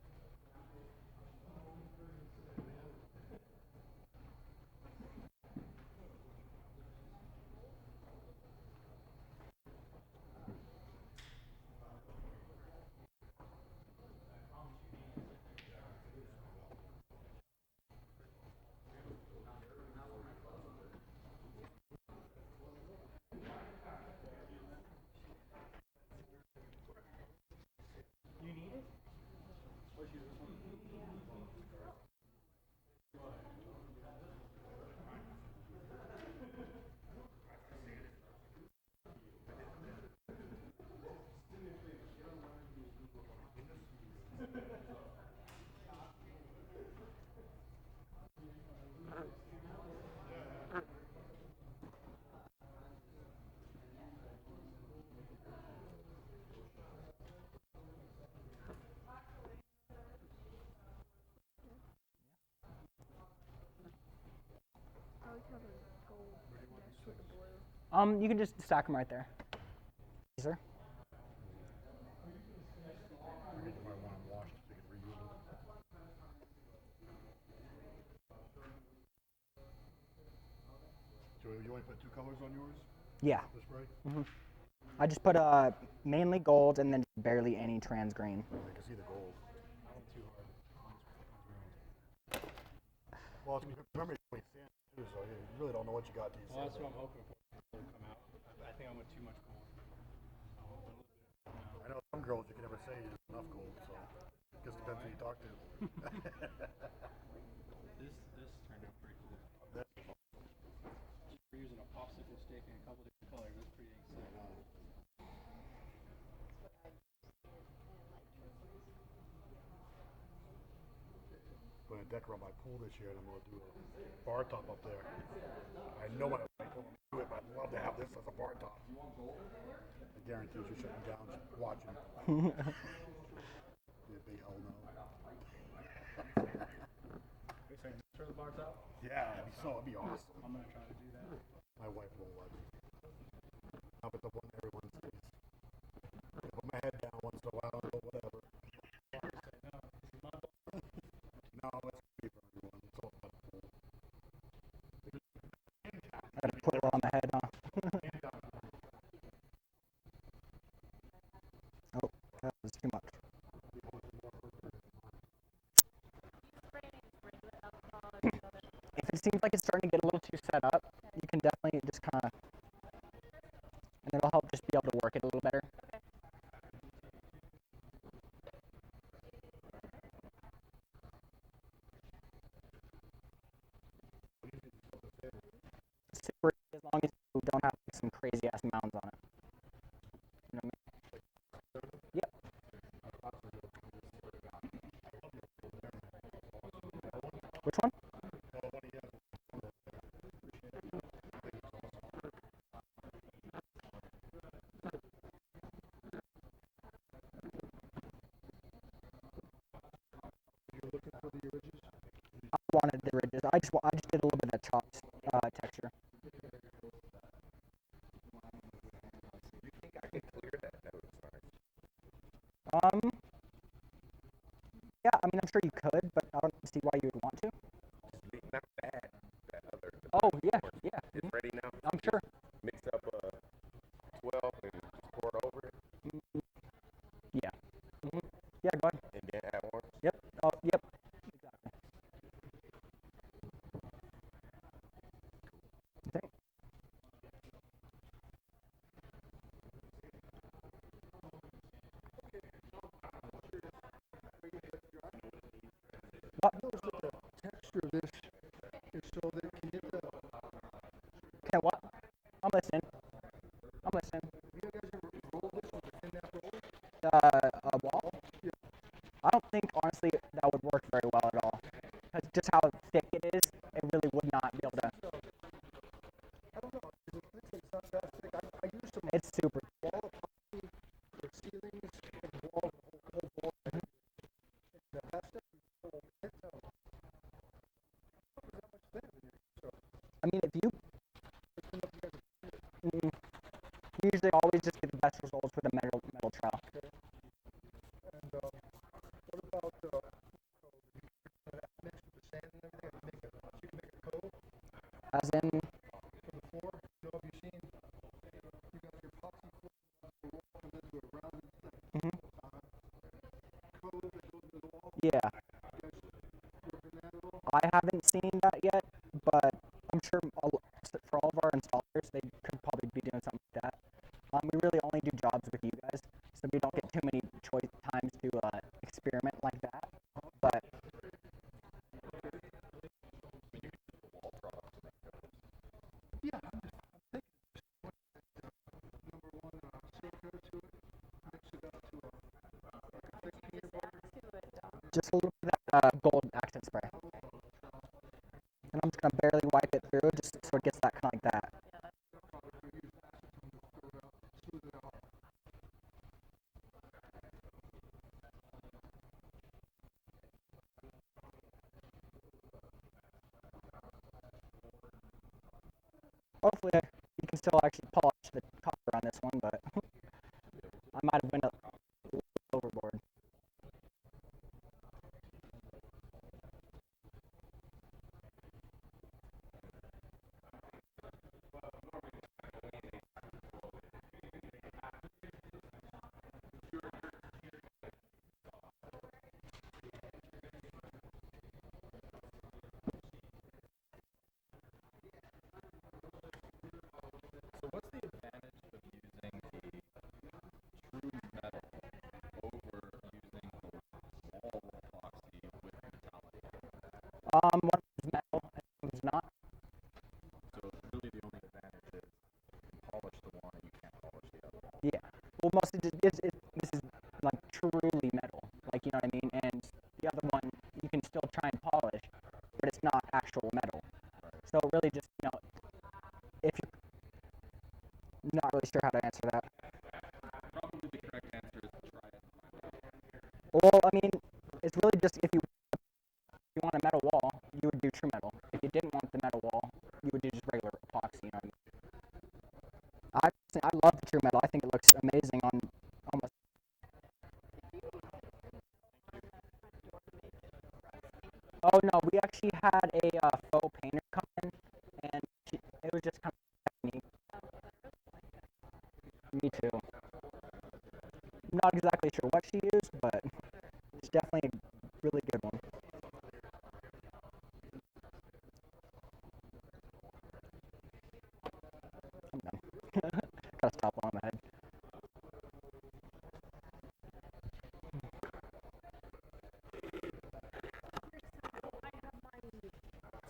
I like how the gold mixed with the blue. You can just stack them right there. Sir? I think you might want them washed so you can reuse them. So you only put 2 colors on yours? Yeah. The spray? I just put mainly gold and then barely any trans green. I can see the gold. Well, it's, remember you're only sand too, so you really don't know what you got these. Well, that's what I'm hoping for. It'll come out. I think I went too much gold. I know some girls you can never say there's enough gold, so it just depends who you talk to. This turned out pretty cool. We're using a popsicle stick in a couple different colors. That's pretty exciting. I'm going to decorate my pool this year, and I'm going to do a bar top up there. I know my wife won't do it, but I'd love to have this as a bar top. I guarantee you, she's shutting down, just watching. Be a big hell no. You're saying this for the bar top? Yeah, it'd be awesome. I'm gonna try to do that. My wife won't let me. How about the one everyone sees? I put my head down once in a while, but whatever. No, it's free for everyone. It's all about the pool. I gotta put it on the head, huh? Oh, that was too much. If it seems like it's starting to get a little too set up, you can definitely just kind of, and it'll help just be able to work it a little better. Super easy as long as you don't have like, some crazy ass mounds on it. You know what I mean? Yep. Which one? I wanted the ridges. I just did a little bit of chopped texture. Yeah, I mean, I'm sure you could, but I don't see why you would want to. Not bad. That other. Oh, yeah, yeah. It's ready now. I'm sure. Mix up 12 and just pour it over it. Yeah. Yeah, go ahead. And then add orange. Yep. Oh, yep. Exactly. Okay. What? The texture of this is so that can get the. Okay, what? I'm listening. You guys ever roll this with a thin nap roller? A wall? Yeah. I don't think, honestly, that would work very well at all. Because just how thick it is, it really would not be able to. I don't know. It's not that thick. I use some It's super. wall epoxy for ceilings and wall, whole wall. And that stuff is so it's not that much thinner than it. So I mean, if you it's enough you guys we usually always just get the best results with a metal trowel. okay. And what about mix with the sand and everything? You can make a cove As in, for the floor. You know, have you seen you got your epoxy floor, the wall comes into a rounded thing. Cove that goes into the wall. yeah, You guys working that at all? I haven't seen that yet, but I'm sure for all of our installers, they could probably be doing something like that. We really only do jobs with you guys, so we don't get too many choice times to experiment like that. But Yeah, I'm thinking just put number one silica to it, mix it up to like a thick peanut butter. To it. Just a little bit of that gold accent spray. And I'm just gonna barely wipe it through just so it gets that kind of like that. Hopefully you can still actually polish the copper on this one, but I might have went a little overboard. So what's the advantage of using the true metal over using the wall epoxy with metallic? One is metal and one is not. So really the only advantage is polish the one and you can't polish the other. Yeah. Well, mostly this is like truly metal, like, you know what I mean? And the other one you can still try and polish, but it's not actual metal. So really just, you know, if you're not really sure how to answer that. Probably the correct answer is to try it. Well, I mean, it's really just if you want a metal wall, you would do true metal. If you didn't want the metal wall, you would do just regular epoxy, you know what I mean? I love the true metal. I think it looks amazing on almost. Oh no, we actually had a faux painter come in, and it was just kind of neat. Me too. Not exactly sure what she used, but it's definitely a really good one. I'm done. Gotta stop while I'm ahead.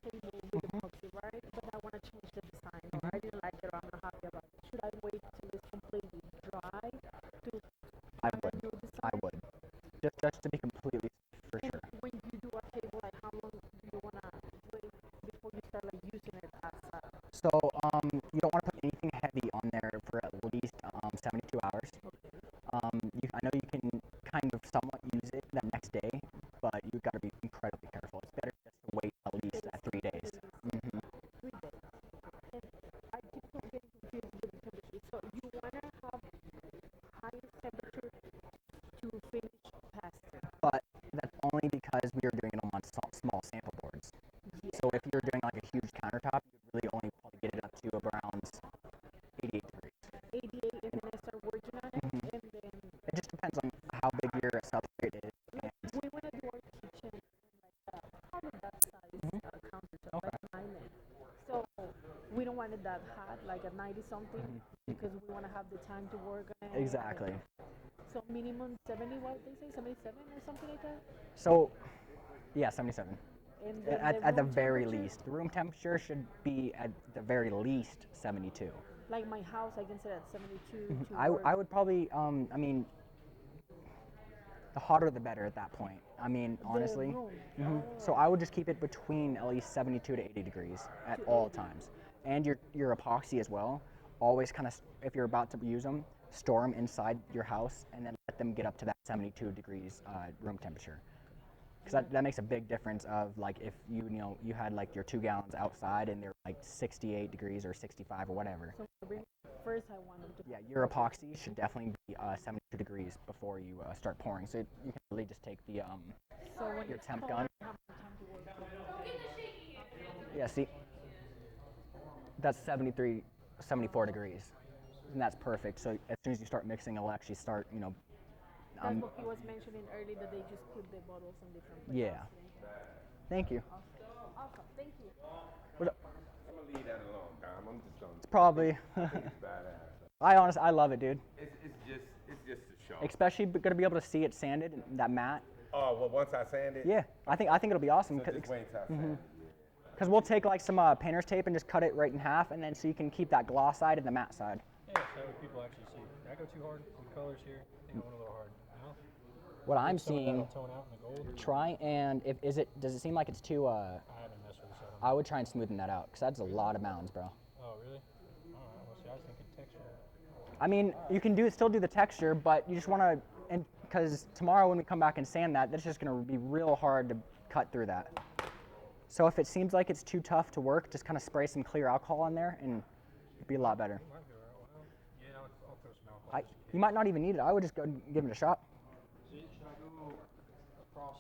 Table with epoxy, right? But I want to change the design. Or I didn't like it, or I'm not happy about it. Should I wait till it's completely dry to I find a new would. design? I would. Just to be completely for And sure. when you do a table, like how long do you want to wait before you start like using it as a... So you don't want to put anything heavy on there for at least 72 hours. I know you can kind of somewhat use it the next day, but you've got to be incredibly careful. It's better just to wait at least 3 days. 3 days. And I keep on getting confused with the temperature. So you want to have higher temperature to finish faster. But that's only because we are doing it on small sample boards. Yeah. So if you're doing like a huge countertop, you would really only probably get it up to around 88 degrees. 88, and then I start working on it, and then It just depends on how big your substrate is. we want to do our kitchen like probably that size countertop, Okay. like 9. So we don't want it that hot, like at 90 something, because we want to have the time to work on it. Exactly. So minimum 70, what they say, 77 or something like that. So, yeah, 77. And then At the room very temperature, least. The room temperature should be at the very least 72. like my house, I can set at 72. To I work. would probably, I mean, the hotter the better at that point. I mean, honestly. room. So I would just keep it between at least 72 to 80 degrees at all times. And your epoxy as well. Always kind of, if you're about to use them, store them inside your house and then let them get up to that 72 degrees room temperature. Because that makes a big difference of like if you had like your 2 gallons outside and they're like 68 degrees or 65 or whatever. So first I want them to. Yeah, your epoxy should definitely be 72 degrees before you start pouring. So you can really just take the So when your it's temp cold, gun. I have more time to work. Yeah, see, that's 73, 74 degrees, and that's perfect. So as soon as you start mixing, it'll actually start, That's what he was mentioning earlier, that they just put the bottles in different places. yeah. Thank you. Awesome, thank you. What up? I'm gonna leave that alone, Dom. I'm just gonna. It's probably. It's badass. I love it, dude. It's just a show. Especially gonna be able to see it sanded, that matte. Oh well, once I sand it. Yeah, I think it'll be awesome. So just wait till I sand it. Because we'll take like some painter's tape and just cut it right in half, and then so you can keep that gloss side and the matte side. Yeah, so people actually see. Did I go too hard with colors here? I think I went a little hard. No? What I'm Some of seeing, that'll tone out in the gold. try and, does it seem like it's too, I haven't messed with this at all. I would try and smoothen that out, because that's a lot of mounds, bro. Oh, really? Alright, well, see, I was thinking texture. I mean, you can still do the texture, but you just want to, and because tomorrow when we come back and sand that's just going to be real hard to cut through that. So if it seems like it's too tough to work, just kind of spray some clear alcohol on there and it'd be a lot better. Might be alright. Well, yeah, I'll throw some alcohol. You might not even need it. I would just go give it a shot. Should I go across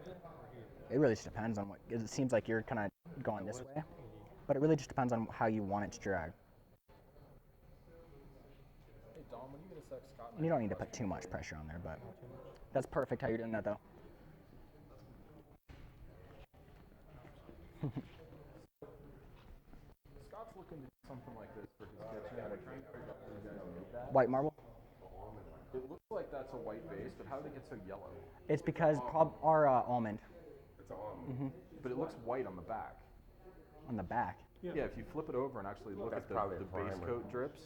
here or here? It really just depends on it seems like you're kind of going this way, but it really just depends on how you want it to drag. Hey Dom, when you get a sec, Scott. And you don't need to put too much pressure on there, but that's perfect how you're doing that though. Scott's looking to do something like this for his kitchen. I'm trying to figure out where you guys made that. White marble? It looks like that's a white base, but how did it get so yellow? It's because our almond. It's almond. But it looks white on the back. On the back? Yeah, if you flip it over and actually look at the base coat drips,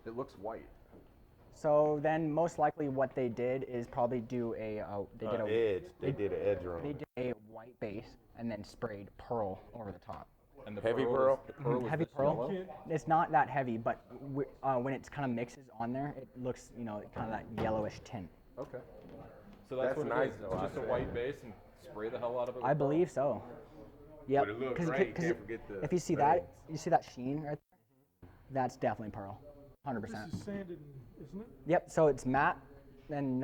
it looks white. So then most likely what they did is probably do edge. They did an edge on They it. did a white base and then sprayed pearl over the top. And the Heavy pearl? pearl? Is Heavy this pearl. yellow? It's not that heavy, but when it kind of mixes on there, it looks, kind of that yellowish tint. Okay. So that's what nice, it is. though, It's I just a say. white base and spray the hell out of it. I with pearl? believe so. Yep. But it looks 'Cause great. You can't forget the if you see threads. that, you see that sheen right there? That's definitely pearl. 100%. This is sanded, isn't it? Yep. So it's matte and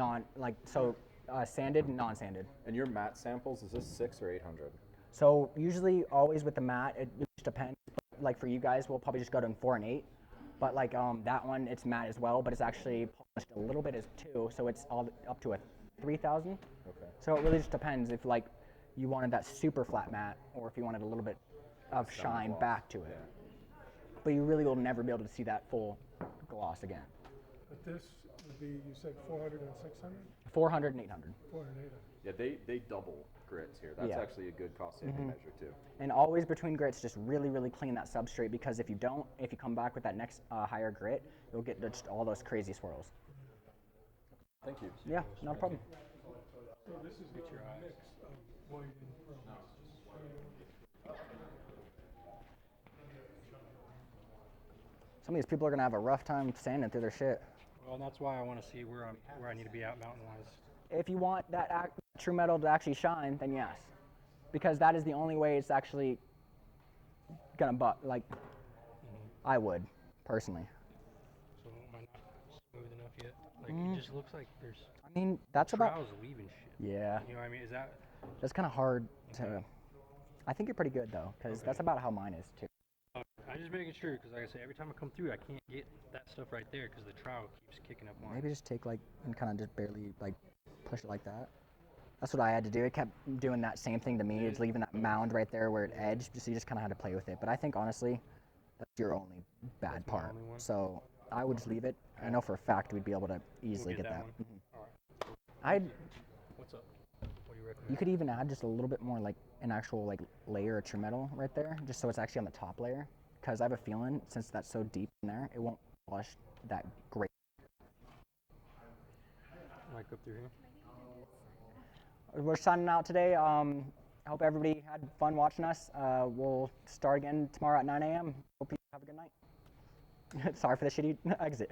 sanded and non-sanded. And your matte samples, is this 6 or 800? So usually always with the matte, it just depends. Like for you guys, we'll probably just go to 4 and 8. But like that one, it's matte as well, but it's actually polished a little bit as 2, so it's all up to a 3000. Okay. So it really just depends if like you wanted that super flat matte or if you wanted a little bit of shine gloss. back to it. But you really will never be able to see that full gloss again. But this would be, you said 400 and 600? 400 and 800. 400 and 800. Yeah, they double grits here. That's Yeah. actually a good cost saving measure too. And always between grits, just really, really clean that substrate because if you don't, if you come back with that next higher grit, you'll get just all those crazy swirls. Thank you. Yeah, no problem. So this is a mix of white and pearl. Some of these people are gonna have a rough time sanding through their shit. Well, that's why I want to see where I need to be at mountain-wise. If you want that true metal to actually shine, then yes, because that is the only way it's actually gonna I would personally. So am I not smooth enough yet? Like it just looks like there's. I mean, that's about. Trowels leaving shit. Yeah. You know what I mean? Is that? That's kind of hard to. I think you're pretty good though, because that's about how mine is too. I'm just making sure because, like I said, every time I come through, I can't get that stuff right there because the trowel keeps kicking up on. Maybe just take and kind of just barely push it like that. That's what I had to do. It kept doing that same thing to me. It's leaving that mound right there where it edged. So you just kind of had to play with it. But I think honestly, that's your only bad part. only one? So I would just leave it. I know for a fact we'd be able to easily get get that that. one? Mhm. Alright. I'd. What's up? What do you recommend? You could even add just a little bit more an actual layer of true metal right there, just so it's actually on the top layer. Because I have a feeling since that's so deep in there, it won't polish that great. Like up through here. We're signing out today. I hope everybody had fun watching us. We'll start again tomorrow at 9 a.m. Hope you have a good night. Sorry for the shitty exit.